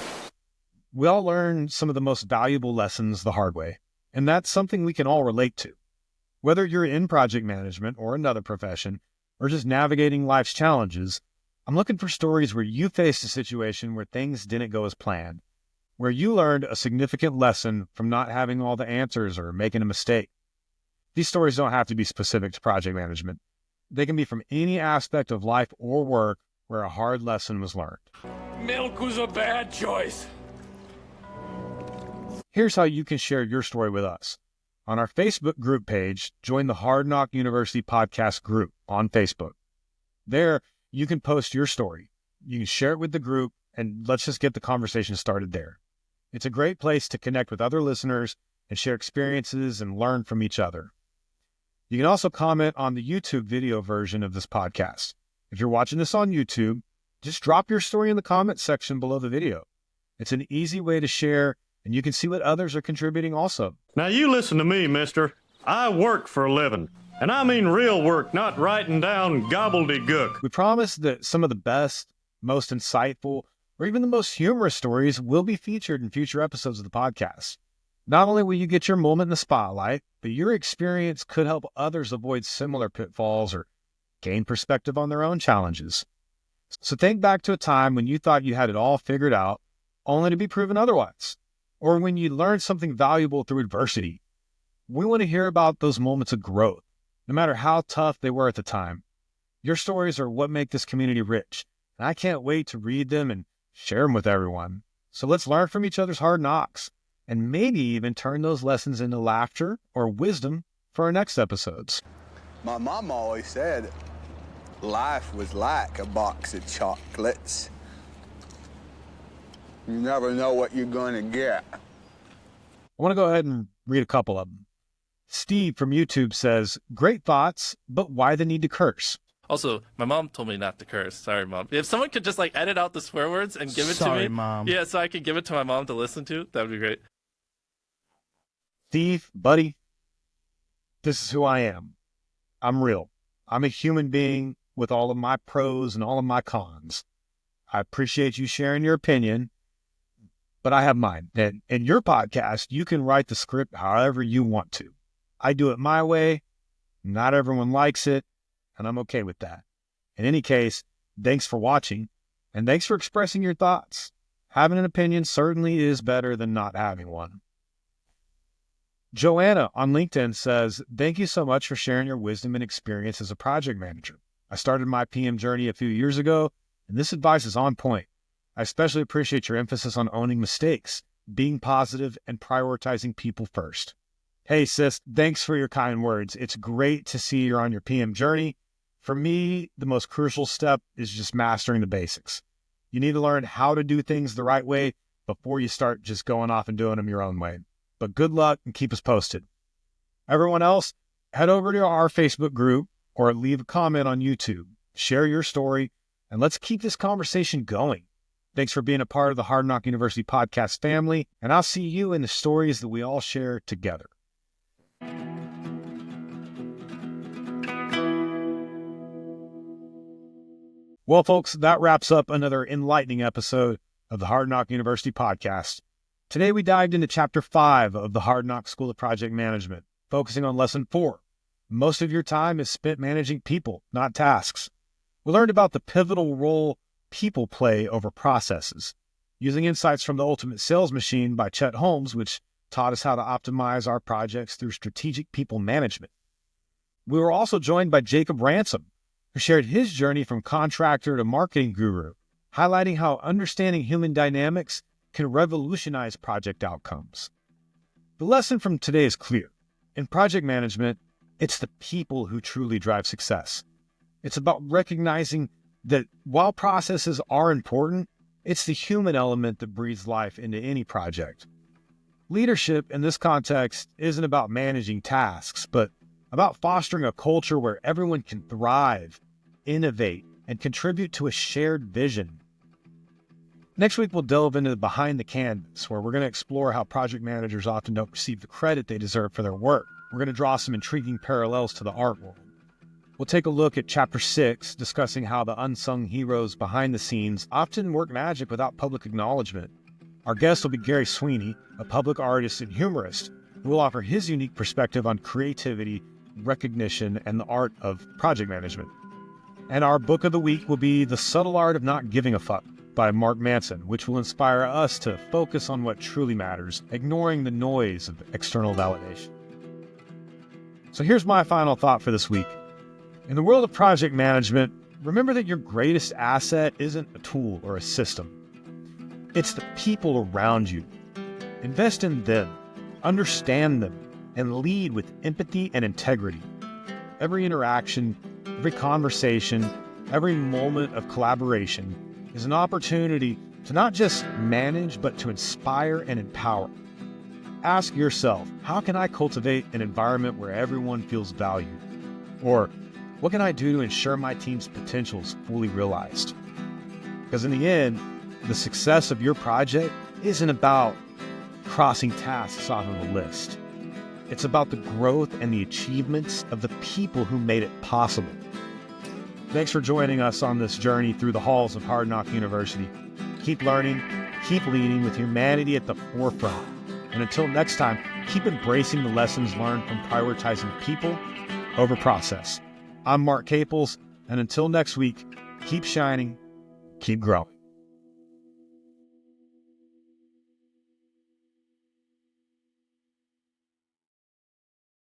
We all learn some of the most valuable lessons the hard way, and that's something we can all relate to. Whether you're in project management or another profession, or just navigating life's challenges, I'm looking for stories where you faced a situation where things didn't go as planned, where you learned a significant lesson from not having all the answers or making a mistake. These stories don't have to be specific to project management. They can be from any aspect of life or work where a hard lesson was learned. Milk was a bad choice. Here's how you can share your story with us. On our Facebook group page, join the Hard Knock University podcast group on Facebook. There, you can post your story. You can share it with the group, and let's just get the conversation started there. It's a great place to connect with other listeners and share experiences and learn from each other. You can also comment on the YouTube video version of this podcast. If you're watching this on YouTube, just drop your story in the comment section below the video. It's an easy way to share, and you can see what others are contributing also. Now you listen to me, mister. I work for a living. And I mean real work, not writing down gobbledygook. We promise that some of the best, most insightful, or even the most humorous stories will be featured in future episodes of the podcast. Not only will you get your moment in the spotlight, but your experience could help others avoid similar pitfalls or gain perspective on their own challenges. So think back to a time when you thought you had it all figured out, only to be proven otherwise, or when you learned something valuable through adversity. We want to hear about those moments of growth, no matter how tough they were at the time. Your stories are what make this community rich, and I can't wait to read them and share them with everyone. So let's learn from each other's hard knocks and maybe even turn those lessons into laughter or wisdom for our next episodes. My mom always said life was like a box of chocolates. You never know what you're going to get. I want to go ahead and read a couple of them. Steve from YouTube says, great thoughts, but why the need to curse? Also, my mom told me not to curse. Sorry, Mom. If someone could just edit out the swear words and give it to me. Sorry, Mom. Yeah, so I could give it to my mom to listen to, that would be great. Steve, buddy, this is who I am. I'm real. I'm a human being with all of my pros and all of my cons. I appreciate you sharing your opinion, but I have mine. And in your podcast, you can write the script however you want to. I do it my way. Not everyone likes it, and I'm okay with that. In any case, thanks for watching, and thanks for expressing your thoughts. Having an opinion certainly is better than not having one. Joanna on LinkedIn says, thank you so much for sharing your wisdom and experience as a project manager. I started my PM journey a few years ago, and this advice is on point. I especially appreciate your emphasis on owning mistakes, being positive, and prioritizing people first. Hey, sis, thanks for your kind words. It's great to see you're on your PM journey. For me, the most crucial step is just mastering the basics. You need to learn how to do things the right way before you start just going off and doing them your own way. But good luck and keep us posted. Everyone else, head over to our Facebook group or leave a comment on YouTube. Share your story, and let's keep this conversation going. Thanks for being a part of the Hard Knock University podcast family, and I'll see you in the stories that we all share together. Well, folks, that wraps up another enlightening episode of the Hard Knock University podcast. Today, we dived into Chapter 5 of the Hard Knock School of Project Management, focusing on Lesson 4. Most of your time is spent managing people, not tasks. We learned about the pivotal role people play over processes, using insights from The Ultimate Sales Machine by Chet Holmes, which taught us how to optimize our projects through strategic people management. We were also joined by Jacob Ransom, who shared his journey from contractor to marketing guru, highlighting how understanding human dynamics can revolutionize project outcomes. The lesson from today is clear. In project management, it's the people who truly drive success. It's about recognizing that while processes are important, it's the human element that breathes life into any project. Leadership in this context isn't about managing tasks, but about fostering a culture where everyone can thrive, innovate, and contribute to a shared vision. Next week, we'll delve into the behind the canvas, where we're going to explore how project managers often don't receive the credit they deserve for their work. We're going to draw some intriguing parallels to the art world. We'll take a look at Chapter 6, discussing how the unsung heroes behind the scenes often work magic without public acknowledgement. Our guest will be Gary Sweeney, a public artist and humorist, who will offer his unique perspective on creativity, recognition, and the art of project management. And our book of the week will be The Subtle Art of Not Giving a Fuck by Mark Manson, which will inspire us to focus on what truly matters, ignoring the noise of external validation. So here's my final thought for this week. In the world of project management, remember that your greatest asset isn't a tool or a system. It's the people around you. Invest in them, understand them, and lead with empathy and integrity. Every interaction, every conversation, every moment of collaboration is an opportunity to not just manage, but to inspire and empower. Ask yourself, how can I cultivate an environment where everyone feels valued? Or, what can I do to ensure my team's potential is fully realized? Because in the end, the success of your project isn't about crossing tasks off of a list. It's about the growth and the achievements of the people who made it possible. Thanks for joining us on this journey through the halls of Hard Knock University. Keep learning, keep leading with humanity at the forefront. And until next time, keep embracing the lessons learned from prioritizing people over process. I'm Mark Caples, and until next week, keep shining, keep growing.